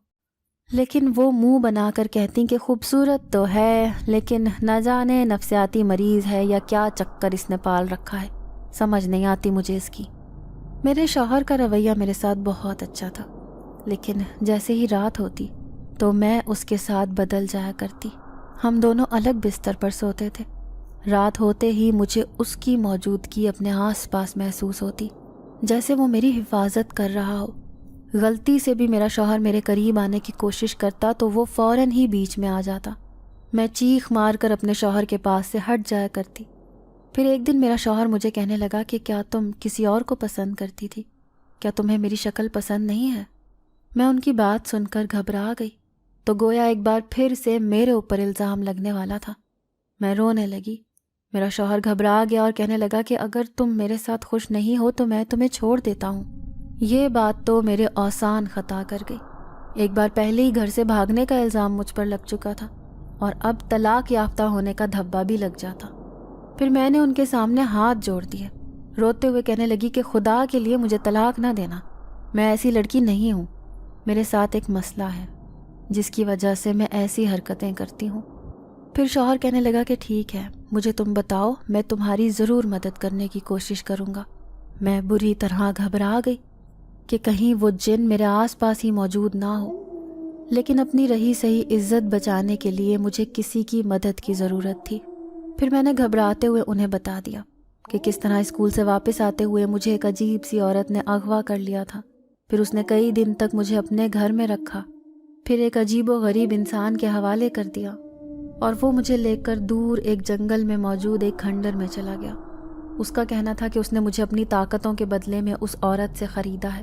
لیکن وہ منہ بنا کر کہتی کہ خوبصورت تو ہے، لیکن نہ جانے نفسیاتی مریض ہے یا کیا چکر اس نے پال رکھا ہے، سمجھ نہیں آتی مجھے اس کی۔ میرے شوہر کا رویہ میرے ساتھ بہت اچھا تھا، لیکن جیسے ہی رات ہوتی تو میں اس کے ساتھ بدل جایا کرتی۔ ہم دونوں الگ بستر پر سوتے تھے۔ رات ہوتے ہی مجھے اس کی موجودگی اپنے آس پاس محسوس ہوتی، جیسے وہ میری حفاظت کر رہا ہو۔ غلطی سے بھی میرا شوہر میرے قریب آنے کی کوشش کرتا تو وہ فوراً ہی بیچ میں آ جاتا۔ میں چیخ مار کر اپنے شوہر کے پاس سے ہٹ جایا کرتی۔ پھر ایک دن میرا شوہر مجھے کہنے لگا کہ کیا تم کسی اور کو پسند کرتی تھی؟ کیا تمہیں میری شکل پسند نہیں ہے؟ میں ان کی بات سن کر گھبرا گئی، تو گویا ایک بار پھر سے میرے اوپر الزام لگنے والا تھا۔ میں رونے لگی۔ میرا شوہر گھبرا گیا اور کہنے لگا کہ اگر تم میرے ساتھ خوش نہیں ہو تو میں تمہیں چھوڑ دیتا ہوں۔ یہ بات تو میرے اوسان خطا کر گئی۔ ایک بار پہلے ہی گھر سے بھاگنے کا الزام مجھ پر لگ چکا تھا، اور اب طلاق یافتہ ہونے کا دھبا بھی لگ جاتا۔ پھر میں نے ان کے سامنے ہاتھ جوڑ دیے۔ روتے ہوئے کہنے لگی کہ خدا کے لیے مجھے طلاق نہ دینا، میں ایسی لڑکی نہیں ہوں، میرے ساتھ ایک مسئلہ ہے جس کی وجہ سے میں ایسی حرکتیں کرتی ہوں۔ پھر شوہر کہنے لگا کہ ٹھیک ہے، مجھے تم بتاؤ، میں تمہاری ضرور مدد کرنے کی کوشش کروں گا۔ میں بری طرح گھبرا گئی کہ کہیں وہ جن میرے آس پاس ہی موجود نہ ہو، لیکن اپنی رہی سہی عزت بچانے کے لیے مجھے کسی کی مدد کی ضرورت تھی۔ پھر میں نے گھبراتے ہوئے انہیں بتا دیا کہ کس طرح اسکول سے واپس آتے ہوئے مجھے ایک عجیب سی عورت نے اغوا کر لیا تھا، پھر اس نے کئی دن تک مجھے اپنے گھر میں رکھا، پھر ایک عجیب و غریب انسان کے حوالے کر دیا اور وہ مجھے لے کر دور ایک جنگل میں موجود ایک کھنڈر میں چلا گیا۔ اس کا کہنا تھا کہ اس نے مجھے اپنی طاقتوں کے بدلے میں اس عورت سے خریدا ہے۔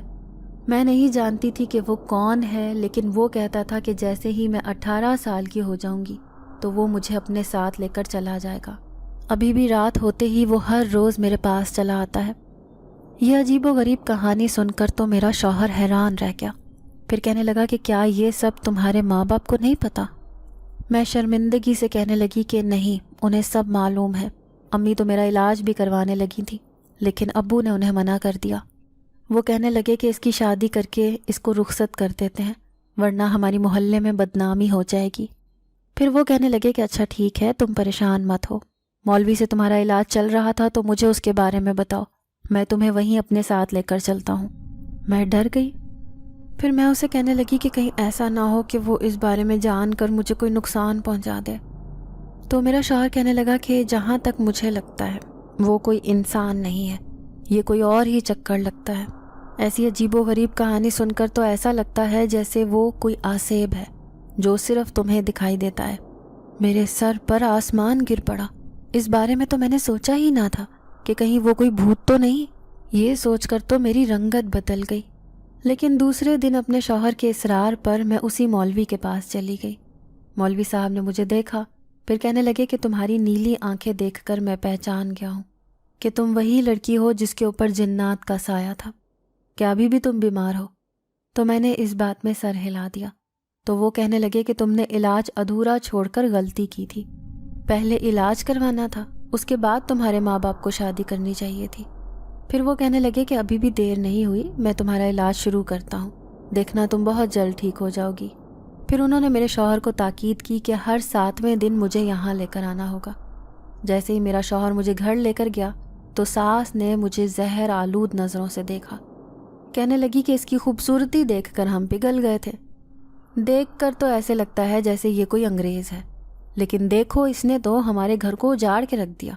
میں نہیں جانتی تھی کہ وہ کون ہے، لیکن وہ کہتا تھا کہ جیسے ہی میں 18 سال کی ہو جاؤں گی تو وہ مجھے اپنے ساتھ لے کر چلا جائے گا۔ ابھی بھی رات ہوتے ہی وہ ہر روز میرے پاس چلا آتا ہے۔ یہ عجیب و غریب کہانی سن کر تو میرا شوہر حیران رہ گیا، پھر کہنے لگا کہ کیا یہ سب تمہارے ماں باپ کو نہیں پتا؟ میں شرمندگی سے کہنے لگی کہ نہیں، انہیں سب معلوم ہے، امی تو میرا علاج بھی کروانے لگی تھی، لیکن ابو نے انہیں منع کر دیا۔ وہ کہنے لگے کہ اس کی شادی کر کے اس کو رخصت کر دیتے ہیں، ورنہ ہماری محلے میں بدنامی ہو جائے گی۔ پھر وہ کہنے لگے کہ اچھا ٹھیک ہے، تم پریشان مت ہو، مولوی سے تمہارا علاج چل رہا تھا تو مجھے اس کے بارے میں بتاؤ، میں تمہیں وہیں اپنے ساتھ لے کر چلتا ہوں۔ میں ڈر گئی۔ پھر میں اسے کہنے لگی کہ کہیں ایسا نہ ہو کہ وہ اس بارے میں جان کر مجھے کوئی نقصان پہنچا دے۔ تو میرا شوہر کہنے لگا کہ جہاں تک مجھے لگتا ہے وہ کوئی انسان نہیں ہے، یہ کوئی اور ہی چکر لگتا ہے۔ ایسی عجیب و غریب کہانی سن کر تو ایسا لگتا ہے جیسے وہ کوئی آسیب ہے جو صرف تمہیں دکھائی دیتا ہے۔ میرے سر پر آسمان گر پڑا۔ اس بارے میں تو میں نے سوچا ہی نہ تھا کہ کہیں وہ کوئی بھوت تو نہیں۔ یہ سوچ کر تو میری رنگت بدل گئی۔ لیکن دوسرے دن اپنے شوہر کے اصرار پر میں اسی مولوی کے پاس چلی گئی۔ مولوی صاحب نے مجھے دیکھا، پھر کہنے لگے کہ تمہاری نیلی آنکھیں دیکھ کر میں پہچان گیا ہوں کہ تم وہی لڑکی ہو جس کے اوپر جنات کا سایہ تھا۔ کیا ابھی بھی تم بیمار ہو؟ تو میں نے اس بات میں سر ہلا دیا۔ تو وہ کہنے لگے کہ تم نے علاج ادھورا چھوڑ کر غلطی کی تھی، پہلے علاج کروانا تھا، اس کے بعد تمہارے ماں باپ کو شادی کرنی چاہیے تھی۔ پھر وہ کہنے لگے کہ ابھی بھی دیر نہیں ہوئی، میں تمہارا علاج شروع کرتا ہوں، دیکھنا تم بہت جلد ٹھیک ہو جاؤ گی۔ پھر انہوں نے میرے شوہر کو تاکید کی کہ ہر 7ویں دن مجھے یہاں لے کر آنا ہوگا۔ جیسے ہی میرا شوہر مجھے گھر لے کر گیا تو ساس نے مجھے زہر آلود نظروں سے دیکھا۔ کہنے لگی کہ اس کی خوبصورتی دیکھ کر ہم پگھل گئے تھے، دیکھ کر تو ایسے لگتا ہے جیسے یہ کوئی انگریز ہے، لیکن دیکھو اس نے تو ہمارے گھر کو اجاڑ کے رکھ دیا۔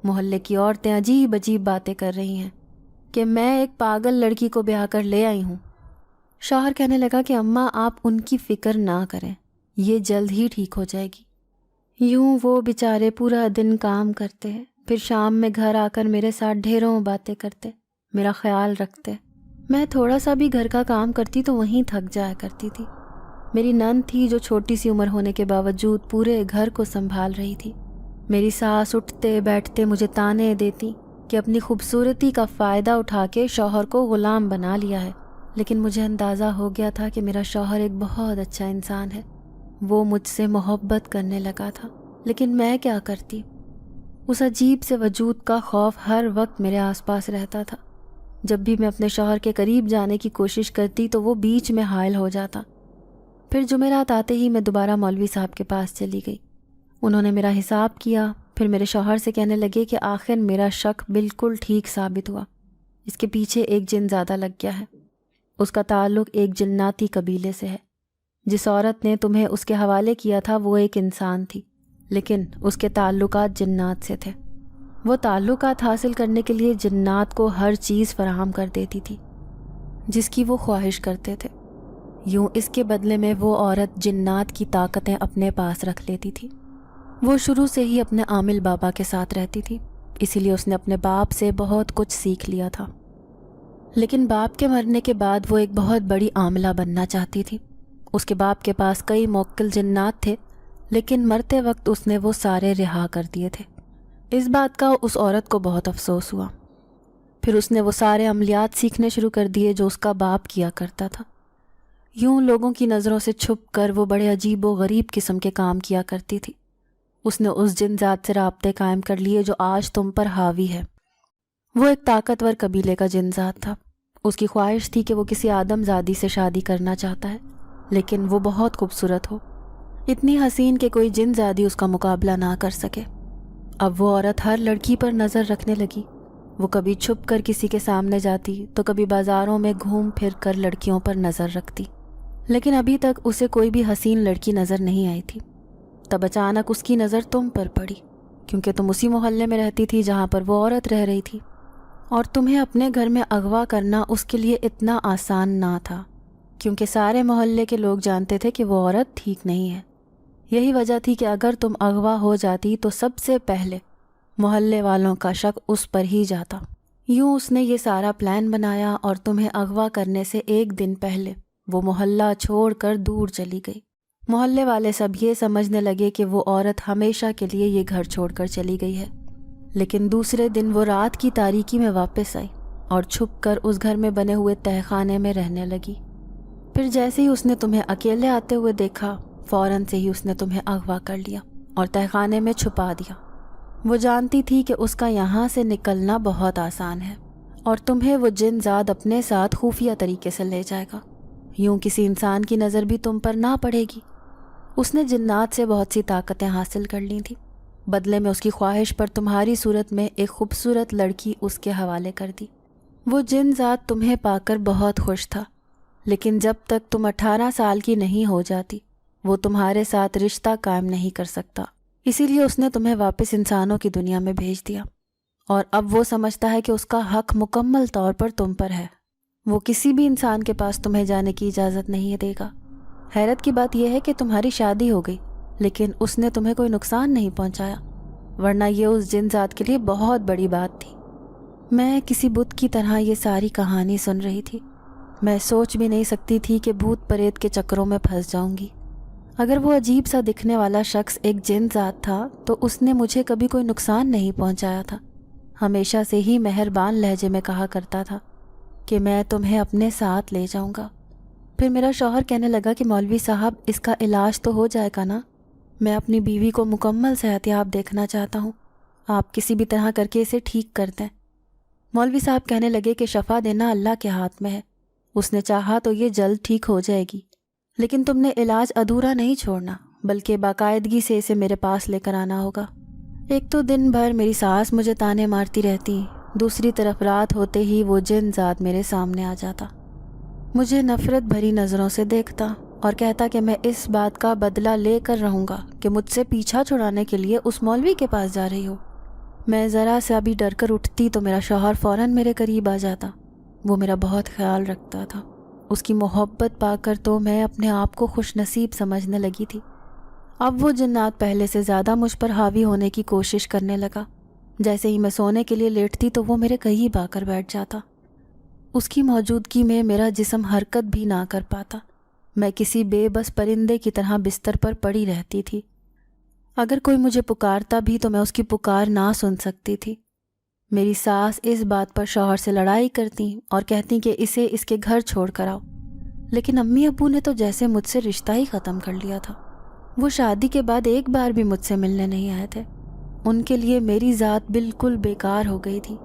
محلے کی عورتیں عجیب عجیب باتیں کر رہی ہیں کہ میں ایک پاگل لڑکی کو بیاہ کر لے آئی ہوں۔ شوہر کہنے لگا کہ اماں آپ ان کی فکر نہ کریں، یہ جلد ہی ٹھیک ہو جائے گی۔ یوں وہ بیچارے پورا دن کام کرتے ہیں، پھر شام میں گھر آ کر میرے ساتھ ڈھیروں باتیں کرتے، میرا خیال رکھتے۔ میں تھوڑا سا بھی گھر کا کام کرتی تو وہیں تھک جایا کرتی تھی۔ میری نند تھی جو چھوٹی سی عمر ہونے کے باوجود پورے گھر کو سنبھال رہی تھی۔ میری ساس اٹھتے بیٹھتے مجھے تانے دیتی کہ اپنی خوبصورتی کا فائدہ اٹھا کے شوہر کو غلام بنا لیا ہے، لیکن مجھے اندازہ ہو گیا تھا کہ میرا شوہر ایک بہت اچھا انسان ہے، وہ مجھ سے محبت کرنے لگا تھا، لیکن میں کیا کرتی؟ اس عجیب سے وجود کا خوف ہر وقت میرے آس پاس رہتا تھا۔ جب بھی میں اپنے شوہر کے قریب جانے کی کوشش کرتی تو وہ بیچ میں حائل ہو جاتا۔ پھر جمعرات آتے ہی میں دوبارہ مولوی صاحب کے پاس چلی گئی۔ انہوں نے میرا حساب کیا، پھر میرے شوہر سے کہنے لگے کہ آخر میرا شک بالکل ٹھیک ثابت ہوا، اس کے پیچھے ایک جن زیادہ لگ گیا ہے، اس کا تعلق ایک جناتی قبیلے سے ہے۔ جس عورت نے تمہیں اس کے حوالے کیا تھا وہ ایک انسان تھی، لیکن اس کے تعلقات جنات سے تھے۔ وہ تعلقات حاصل کرنے کے لیے جنات کو ہر چیز فراہم کر دیتی تھی جس کی وہ خواہش کرتے تھے۔ یوں اس کے بدلے میں وہ عورت جنات کی طاقتیں اپنے پاس رکھ لیتی تھی۔ وہ شروع سے ہی اپنے عامل بابا کے ساتھ رہتی تھی، اسی لیے اس نے اپنے باپ سے بہت کچھ سیکھ لیا تھا، لیکن باپ کے مرنے کے بعد وہ ایک بہت بڑی عاملہ بننا چاہتی تھی۔ اس کے باپ کے پاس کئی موکل جنات تھے، لیکن مرتے وقت اس نے وہ سارے رہا کر دیے تھے۔ اس بات کا اس عورت کو بہت افسوس ہوا۔ پھر اس نے وہ سارے عملیات سیکھنے شروع کر دیے جو اس کا باپ کیا کرتا تھا۔ یوں لوگوں کی نظروں سے چھپ کر وہ بڑے عجیب و غریب قسم کے کام کیا کرتی تھی۔ اس نے اس جن ذات سے رابطے قائم کر لیے جو آج تم پر حاوی ہے۔ وہ ایک طاقتور قبیلے کا جنزاد تھا۔ اس کی خواہش تھی کہ وہ کسی آدم زادی سے شادی کرنا چاہتا ہے، لیکن وہ بہت خوبصورت ہو، اتنی حسین کہ کوئی جن زادی اس کا مقابلہ نہ کر سکے۔ اب وہ عورت ہر لڑکی پر نظر رکھنے لگی۔ وہ کبھی چھپ کر کسی کے سامنے جاتی تو کبھی بازاروں میں گھوم پھر کر لڑکیوں پر نظر رکھتی، لیکن ابھی تک اسے کوئی بھی حسین لڑکی نظر نہیں آئی تھی۔ تب اچانک اس کی نظر تم پر پڑی، کیونکہ تم اسی محلے میں رہتی تھی جہاں پر وہ عورت رہ رہی تھی، اور تمہیں اپنے گھر میں اغوا کرنا اس کے لیے اتنا آسان نہ تھا، کیونکہ سارے محلے کے لوگ جانتے تھے کہ وہ عورت ٹھیک نہیں ہے۔ یہی وجہ تھی کہ اگر تم اغوا ہو جاتی تو سب سے پہلے محلے والوں کا شک اس پر ہی جاتا۔ یوں اس نے یہ سارا پلان بنایا اور تمہیں اغوا کرنے سے ایک دن پہلے وہ محلہ چھوڑ کر دور چلی گئی۔ محلے والے سب یہ سمجھنے لگے کہ وہ عورت ہمیشہ کے لیے یہ گھر چھوڑ کر چلی گئی ہے، لیکن دوسرے دن وہ رات کی تاریکی میں واپس آئی اور چھپ کر اس گھر میں بنے ہوئے تہہ خانے میں رہنے لگی۔ پھر جیسے ہی اس نے تمہیں اکیلے آتے ہوئے دیکھا، فوراً سے ہی اس نے تمہیں اغوا کر لیا اور تہہ خانے میں چھپا دیا۔ وہ جانتی تھی کہ اس کا یہاں سے نکلنا بہت آسان ہے اور تمہیں وہ جن زاد اپنے ساتھ خفیہ طریقے سے لے جائے گا، یوں کسی انسان کی نظر بھی تم پر نہ پڑے گی۔ اس نے جنات سے بہت سی طاقتیں حاصل کر لی تھیں، بدلے میں اس کی خواہش پر تمہاری صورت میں ایک خوبصورت لڑکی اس کے حوالے کر دی۔ وہ جن ذات تمہیں پا کر بہت خوش تھا، لیکن جب تک تم 18 سال کی نہیں ہو جاتی وہ تمہارے ساتھ رشتہ قائم نہیں کر سکتا، اسی لیے اس نے تمہیں واپس انسانوں کی دنیا میں بھیج دیا، اور اب وہ سمجھتا ہے کہ اس کا حق مکمل طور پر تم پر ہے۔ وہ کسی بھی انسان کے پاس تمہیں جانے کی اجازت نہیں دے گا۔ حیرت کی بات یہ ہے کہ تمہاری شادی ہو گئی لیکن اس نے تمہیں کوئی نقصان نہیں پہنچایا، ورنہ یہ اس جن ذات کے لیے بہت بڑی بات تھی۔ میں کسی بت کی طرح یہ ساری کہانی سن رہی تھی۔ میں سوچ بھی نہیں سکتی تھی کہ بھوت پریت کے چکروں میں پھنس جاؤں گی۔ اگر وہ عجیب سا دکھنے والا شخص ایک جن ذات تھا تو اس نے مجھے کبھی کوئی نقصان نہیں پہنچایا تھا۔ ہمیشہ سے ہی مہربان لہجے میں کہا کرتا تھا کہ میں تمہیں اپنے ساتھ لے جاؤں گا۔ پھر میرا شوہر کہنے لگا کہ مولوی صاحب اس کا علاج تو ہو جائے گا نا، میں اپنی بیوی کو مکمل صحتیاب دیکھنا چاہتا ہوں، آپ کسی بھی طرح کر کے اسے ٹھیک کر دیں۔ مولوی صاحب کہنے لگے کہ شفا دینا اللہ کے ہاتھ میں ہے، اس نے چاہا تو یہ جلد ٹھیک ہو جائے گی، لیکن تم نے علاج ادھورا نہیں چھوڑنا بلکہ باقاعدگی سے اسے میرے پاس لے کر آنا ہوگا۔ ایک تو دن بھر میری ساس مجھے تانے مارتی رہتی، دوسری طرف رات ہوتے ہی وہ جن ذات میرے سامنے آ جاتا، مجھے نفرت بھری نظروں سے دیکھتا اور کہتا کہ میں اس بات کا بدلہ لے کر رہوں گا کہ مجھ سے پیچھا چھڑانے کے لیے اس مولوی کے پاس جا رہی ہو۔ میں ذرا سا بھی ڈر کر اٹھتی تو میرا شوہر فوراً میرے قریب آ جاتا۔ وہ میرا بہت خیال رکھتا تھا، اس کی محبت پا کر تو میں اپنے آپ کو خوش نصیب سمجھنے لگی تھی۔ اب وہ جنات پہلے سے زیادہ مجھ پر حاوی ہونے کی کوشش کرنے لگا۔ جیسے ہی میں سونے کے لیے لیٹتی تو وہ میرے قریب آ کر بیٹھ جاتا۔ اس کی موجودگی میں میرا جسم حرکت بھی نہ کر پاتا، میں کسی بے بس پرندے کی طرح بستر پر پڑی رہتی تھی۔ اگر کوئی مجھے پکارتا بھی تو میں اس کی پکار نہ سن سکتی تھی۔ میری ساس اس بات پر شوہر سے لڑائی کرتی اور کہتی کہ اسے اس کے گھر چھوڑ کر آؤ، لیکن امی ابو نے تو جیسے مجھ سے رشتہ ہی ختم کر لیا تھا۔ وہ شادی کے بعد ایک بار بھی مجھ سے ملنے نہیں آئے تھے، ان کے لیے میری ذات بالکل بیکار ہو گئی تھی۔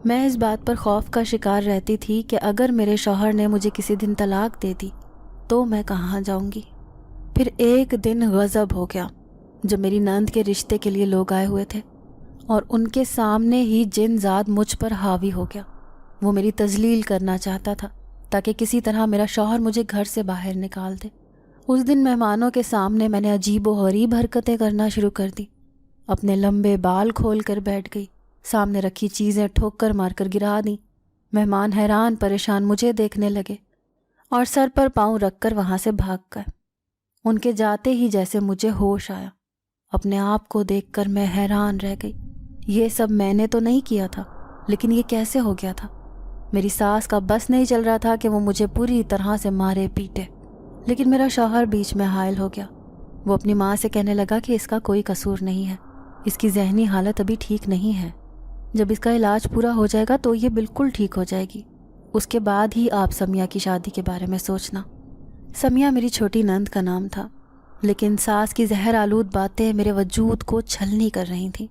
میں اس بات پر خوف کا شکار رہتی تھی کہ اگر میرے شوہر نے مجھے کسی دن طلاق دے دی تو میں کہاں جاؤں گی۔ پھر ایک دن غضب ہو گیا جب میری نند کے رشتے کے لیے لوگ آئے ہوئے تھے اور ان کے سامنے ہی جن ذات مجھ پر حاوی ہو گیا۔ وہ میری تذلیل کرنا چاہتا تھا تاکہ کسی طرح میرا شوہر مجھے گھر سے باہر نکال دے۔ اس دن مہمانوں کے سامنے میں نے عجیب و غریب حرکتیں کرنا شروع کر دی، اپنے لمبے بال کھول کر بیٹھ گئی، سامنے رکھی چیزیں ٹھوکر مار کر گرا دیں۔ مہمان حیران پریشان مجھے دیکھنے لگے اور سر پر پاؤں رکھ کر وہاں سے بھاگ گئے۔ ان کے جاتے ہی جیسے مجھے ہوش آیا، اپنے آپ کو دیکھ کر میں حیران رہ گئی۔ یہ سب میں نے تو نہیں کیا تھا، لیکن یہ کیسے ہو گیا تھا؟ میری ساس کا بس نہیں چل رہا تھا کہ وہ مجھے پوری طرح سے مارے پیٹے، لیکن میرا شوہر بیچ میں حائل ہو گیا۔ وہ اپنی ماں سے کہنے لگا کہ اس کا کوئی قصور نہیں ہے، اس کی ذہنی حالت ابھی ٹھیک نہیں ہے، جب اس کا علاج پورا ہو جائے گا تو یہ بالکل ٹھیک ہو جائے گی، اس کے بعد ہی آپ سمیہ کی شادی کے بارے میں سوچنا۔ سمیہ میری چھوٹی نند کا نام تھا، لیکن ساس کی زہر آلود باتیں میرے وجود کو چھلنی کر رہی تھیں۔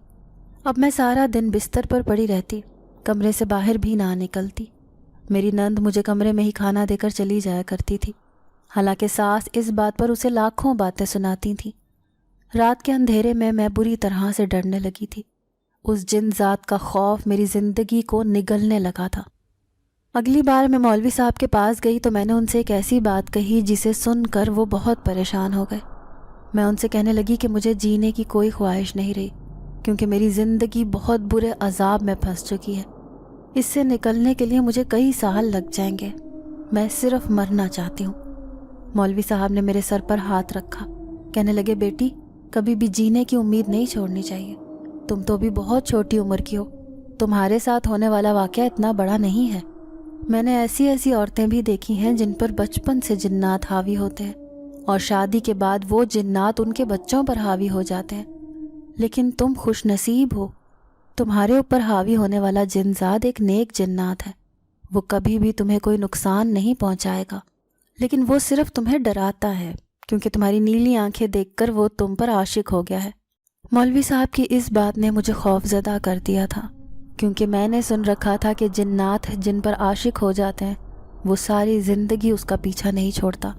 اب میں سارا دن بستر پر پڑی رہتی کمرے سے باہر بھی نہ نکلتی۔ میری نند مجھے کمرے میں ہی کھانا دے کر چلی جایا کرتی تھی، حالانکہ ساس اس بات پر اسے لاکھوں باتیں سناتی تھیں۔ رات کے اندھیرے میں بری طرح سے ڈرنے لگی تھی۔ اس جن ذات کا خوف میری زندگی کو نگلنے لگا تھا۔ اگلی بار میں مولوی صاحب کے پاس گئی تو میں نے ان سے ایک ایسی بات کہی جسے سن کر وہ بہت پریشان ہو گئے۔ میں ان سے کہنے لگی کہ مجھے جینے کی کوئی خواہش نہیں رہی، کیونکہ میری زندگی بہت برے عذاب میں پھنس چکی ہے۔ اس سے نکلنے کے لیے مجھے کئی سال لگ جائیں گے۔ میں صرف مرنا چاہتی ہوں۔ مولوی صاحب نے میرے سر پر ہاتھ رکھا، کہنے لگے بیٹی، کبھی بھی جینے کی امید نہیں چھوڑنی چاہیے۔ تم تو بھی بہت چھوٹی عمر کی ہو، تمہارے ساتھ ہونے والا واقعہ اتنا بڑا نہیں ہے۔ میں نے ایسی عورتیں بھی دیکھی ہیں جن پر بچپن سے جنات حاوی ہوتے ہیں اور شادی کے بعد وہ جنات ان کے بچوں پر حاوی ہو جاتے ہیں، لیکن تم خوش نصیب ہو، تمہارے اوپر حاوی ہونے والا جنزاد ایک نیک جنات ہے۔ وہ کبھی بھی تمہیں کوئی نقصان نہیں پہنچائے گا، لیکن وہ صرف تمہیں ڈراتا ہے، کیونکہ تمہاری نیلی آنکھیں دیکھ کر وہ تم پر عاشق ہو گیا ہے۔ مولوی صاحب کی اس بات نے مجھے خوف زدہ کر دیا تھا، کیونکہ میں نے سن رکھا تھا کہ جنات جن پر عاشق ہو جاتے ہیں وہ ساری زندگی اس کا پیچھا نہیں چھوڑتا۔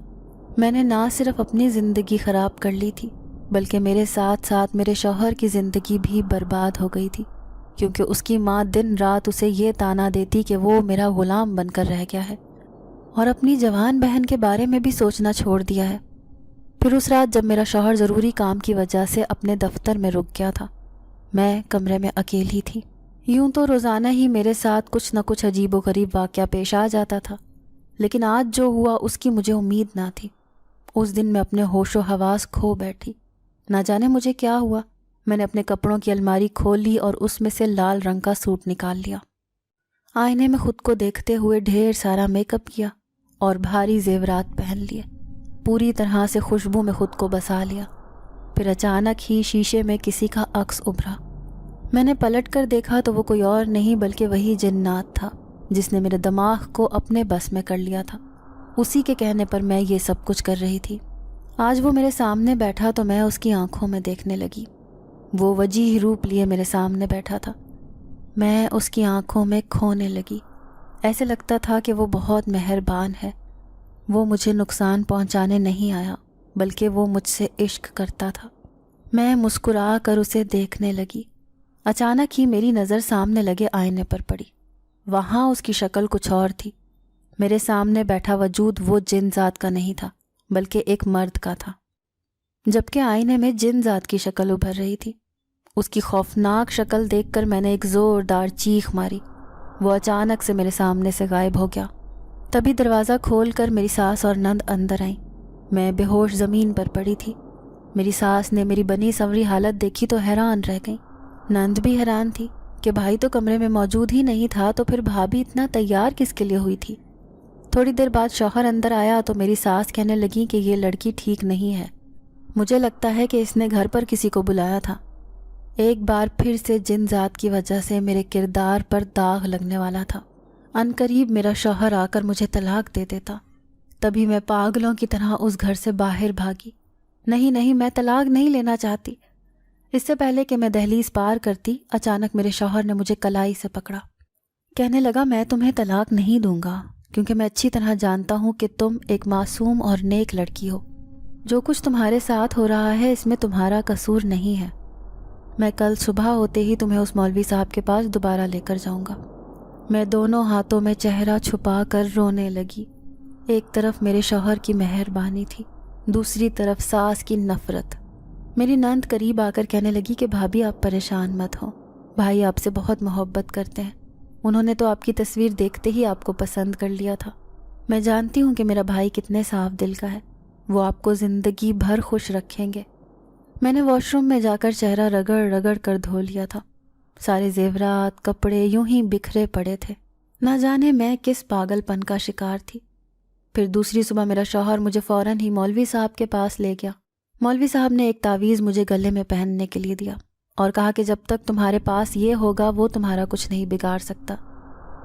میں نے نہ صرف اپنی زندگی خراب کر لی تھی، بلکہ میرے ساتھ ساتھ میرے شوہر کی زندگی بھی برباد ہو گئی تھی، کیونکہ اس کی ماں دن رات اسے یہ طعنہ دیتی کہ وہ میرا غلام بن کر رہ گیا ہے اور اپنی جوان بہن کے بارے میں بھی سوچنا چھوڑ دیا ہے۔ پھر اس رات جب میرا شوہر ضروری کام کی وجہ سے اپنے دفتر میں رک گیا تھا، میں کمرے میں اکیلی تھی۔ یوں تو روزانہ ہی میرے ساتھ کچھ نہ کچھ عجیب و غریب واقعہ پیش آ جاتا تھا، لیکن آج جو ہوا اس کی مجھے امید نہ تھی۔ اس دن میں اپنے ہوش و حواس کھو بیٹھی۔ نہ جانے مجھے کیا ہوا، میں نے اپنے کپڑوں کی الماری کھول لی اور اس میں سے لال رنگ کا سوٹ نکال لیا۔ آئینے میں خود کو دیکھتے ہوئے ڈھیر سارا میک اپ کیا اور بھاری زیورات پہن لیے، پوری طرح سے خوشبو میں خود کو بسا لیا۔ پھر اچانک ہی شیشے میں کسی کا عکس ابھرا۔ میں نے پلٹ کر دیکھا تو وہ کوئی اور نہیں بلکہ وہی جنات تھا جس نے میرے دماغ کو اپنے بس میں کر لیا تھا۔ اسی کے کہنے پر میں یہ سب کچھ کر رہی تھی۔ آج وہ میرے سامنے بیٹھا تو میں اس کی آنکھوں میں دیکھنے لگی۔ وہ وجیح روپ لیے میرے سامنے بیٹھا تھا۔ میں اس کی آنکھوں میں کھونے لگی۔ ایسے لگتا تھا کہ وہ بہت مہربان ہے۔ وہ مجھے نقصان پہنچانے نہیں آیا بلکہ وہ مجھ سے عشق کرتا تھا۔ میں مسکرا کر اسے دیکھنے لگی۔ اچانک ہی میری نظر سامنے لگے آئینے پر پڑی۔ وہاں اس کی شکل کچھ اور تھی۔ میرے سامنے بیٹھا وجود وہ جن ذات کا نہیں تھا بلکہ ایک مرد کا تھا، جبکہ آئینے میں جن ذات کی شکل ابھر رہی تھی۔ اس کی خوفناک شکل دیکھ کر میں نے ایک زوردار چیخ ماری۔ وہ اچانک سے میرے سامنے سے غائب ہو گیا۔ تبھی دروازہ کھول کر میری ساس اور نند اندر آئیں۔ میں بے ہوش زمین پر پڑی تھی۔ میری ساس نے میری بنی سنوری حالت دیکھی تو حیران رہ گئی۔ نند بھی حیران تھی کہ بھائی تو کمرے میں موجود ہی نہیں تھا، تو پھر بھابھی اتنا تیار کس کے لیے ہوئی تھی۔ تھوڑی دیر بعد شوہر اندر آیا تو میری ساس کہنے لگی کہ یہ لڑکی ٹھیک نہیں ہے، مجھے لگتا ہے کہ اس نے گھر پر کسی کو بلایا تھا۔ ایک بار پھر سے جن ذات کی وجہ سے میرے کردار پر داغ لگنے والا تھا۔ عنقریب میرا شوہر آ کر مجھے طلاق دے دیتا۔ تبھی میں پاگلوں کی طرح اس گھر سے باہر بھاگی۔ نہیں، میں طلاق نہیں لینا چاہتی۔ اس سے پہلے کہ میں دہلیز پار کرتی، اچانک میرے شوہر نے مجھے کلائی سے پکڑا۔ کہنے لگا میں تمہیں طلاق نہیں دوں گا، کیونکہ میں اچھی طرح جانتا ہوں کہ تم ایک معصوم اور نیک لڑکی ہو۔ جو کچھ تمہارے ساتھ ہو رہا ہے اس میں تمہارا قصور نہیں ہے۔ میں کل صبح ہوتے ہی تمہیں اس مولوی صاحب کے پاس دوبارہ لے کر جاؤں گا۔ میں دونوں ہاتھوں میں چہرہ چھپا کر رونے لگی۔ ایک طرف میرے شوہر کی مہربانی تھی، دوسری طرف ساس کی نفرت۔ میری نند قریب آ کر کہنے لگی کہ بھابھی آپ پریشان مت ہو، بھائی آپ سے بہت محبت کرتے ہیں، انہوں نے تو آپ کی تصویر دیکھتے ہی آپ کو پسند کر لیا تھا۔ میں جانتی ہوں کہ میرا بھائی کتنے صاف دل کا ہے، وہ آپ کو زندگی بھر خوش رکھیں گے۔ میں نے واش روم میں جا کر چہرہ رگڑ رگڑ کر دھو لیا تھا۔ سارے زیورات، کپڑے یوں ہی بکھرے پڑے تھے۔ نہ جانے میں کس پاگل پن کا شکار تھی۔ پھر دوسری صبح میرا شوہر مجھے فوراً ہی مولوی صاحب کے پاس لے گیا۔ مولوی صاحب نے ایک تعویذ مجھے گلے میں پہننے کے لیے دیا اور کہا کہ جب تک تمہارے پاس یہ ہوگا وہ تمہارا کچھ نہیں بگاڑ سکتا،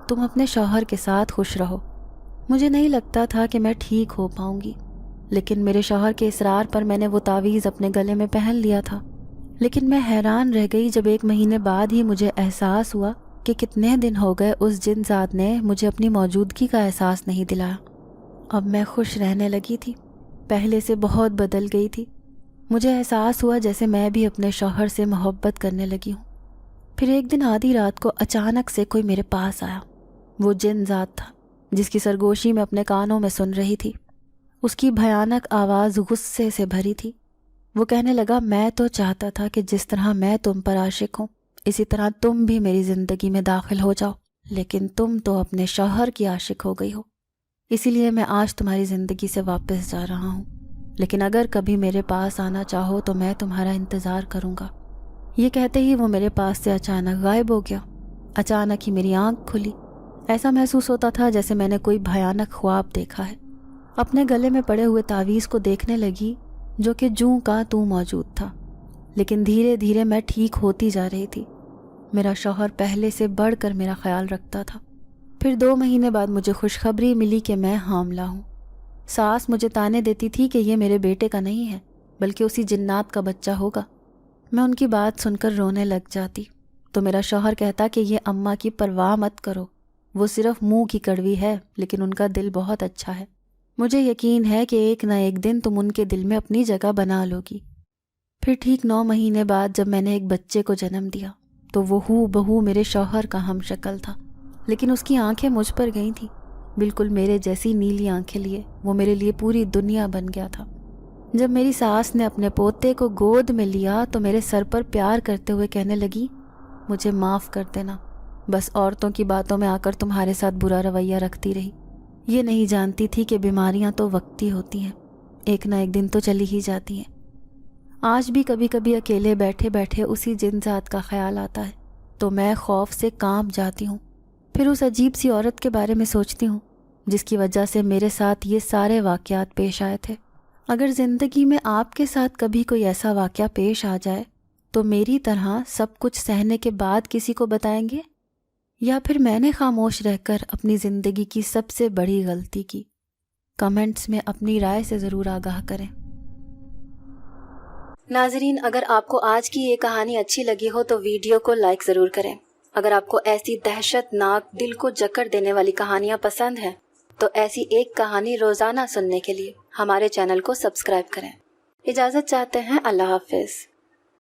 تم اپنے شوہر کے ساتھ خوش رہو۔ مجھے نہیں لگتا تھا کہ میں ٹھیک ہو پاؤں گی، لیکن میرے شوہر کے اصرار پر میں نے وہ تعویذ اپنے گلے میں پہن لیا تھا۔ لیکن میں حیران رہ گئی جب 1 مہینے بعد ہی مجھے احساس ہوا کہ کتنے دن ہو گئے اس جن ذات نے مجھے اپنی موجودگی کا احساس نہیں دلایا۔ اب میں خوش رہنے لگی تھی، پہلے سے بہت بدل گئی تھی۔ مجھے احساس ہوا جیسے میں بھی اپنے شوہر سے محبت کرنے لگی ہوں۔ پھر ایک دن آدھی رات کو اچانک سے کوئی میرے پاس آیا۔ وہ جن ذات تھا جس کی سرگوشی میں اپنے کانوں میں سن رہی تھی۔ اس کی بھیانک آواز غصے سے بھری تھی۔ وہ کہنے لگا، میں تو چاہتا تھا کہ جس طرح میں تم پر عاشق ہوں اسی طرح تم بھی میری زندگی میں داخل ہو جاؤ، لیکن تم تو اپنے شوہر کی عاشق ہو گئی ہو، اسی لیے میں آج تمہاری زندگی سے واپس جا رہا ہوں، لیکن اگر کبھی میرے پاس آنا چاہو تو میں تمہارا انتظار کروں گا۔ یہ کہتے ہی وہ میرے پاس سے اچانک غائب ہو گیا۔ اچانک ہی میری آنکھ کھلی۔ ایسا محسوس ہوتا تھا جیسے میں نے کوئی بھیانک خواب دیکھا ہے۔ اپنے گلے میں پڑے ہوئے تعویذ کو دیکھنے لگی جو کہ جوں کا توں موجود تھا، لیکن دھیرے دھیرے میں ٹھیک ہوتی جا رہی تھی۔ میرا شوہر پہلے سے بڑھ کر میرا خیال رکھتا تھا۔ پھر 2 مہینے بعد مجھے خوشخبری ملی کہ میں حاملہ ہوں۔ ساس مجھے تانے دیتی تھی کہ یہ میرے بیٹے کا نہیں ہے بلکہ اسی جنات کا بچہ ہوگا۔ میں ان کی بات سن کر رونے لگ جاتی تو میرا شوہر کہتا کہ یہ اماں کی پرواہ مت کرو، وہ صرف منہ کی کڑوی ہے لیکن ان کا دل بہت اچھا ہے، مجھے یقین ہے کہ ایک نہ ایک دن تم ان کے دل میں اپنی جگہ بنا لو گی۔ پھر ٹھیک 9 مہینے بعد جب میں نے ایک بچے کو جنم دیا تو وہ ہو بہو میرے شوہر کا ہم شکل تھا، لیکن اس کی آنکھیں مجھ پر گئی تھیں، بالکل میرے جیسی نیلی آنکھیں لیے وہ میرے لیے پوری دنیا بن گیا تھا۔ جب میری ساس نے اپنے پوتے کو گود میں لیا تو میرے سر پر پیار کرتے ہوئے کہنے لگی، مجھے معاف کر دینا، بس عورتوں کی باتوں میں آ کر تمہارے ساتھ برا رویہ رکھتی رہی، یہ نہیں جانتی تھی کہ بیماریاں تو وقتی ہوتی ہیں، ایک نہ ایک دن تو چلی ہی جاتی ہیں۔ آج بھی کبھی کبھی اکیلے بیٹھے بیٹھے اسی جن ذات کا خیال آتا ہے تو میں خوف سے کانپ جاتی ہوں۔ پھر اس عجیب سی عورت کے بارے میں سوچتی ہوں جس کی وجہ سے میرے ساتھ یہ سارے واقعات پیش آئے تھے۔ اگر زندگی میں آپ کے ساتھ کبھی کوئی ایسا واقعہ پیش آ جائے تو میری طرح سب کچھ سہنے کے بعد کسی کو بتائیں گے، یا پھر میں نے خاموش رہ کر اپنی زندگی کی سب سے بڑی غلطی کی؟ کمنٹس میں اپنی رائے سے ضرور آگاہ کریں۔ ناظرین، اگر آپ کو آج کی یہ کہانی اچھی لگی ہو تو ویڈیو کو لائک ضرور کریں۔ اگر آپ کو ایسی دہشت ناک دل کو جکڑ دینے والی کہانیاں پسند ہیں تو ایسی ایک کہانی روزانہ سننے کے لیے ہمارے چینل کو سبسکرائب کریں۔ اجازت چاہتے ہیں، اللہ حافظ۔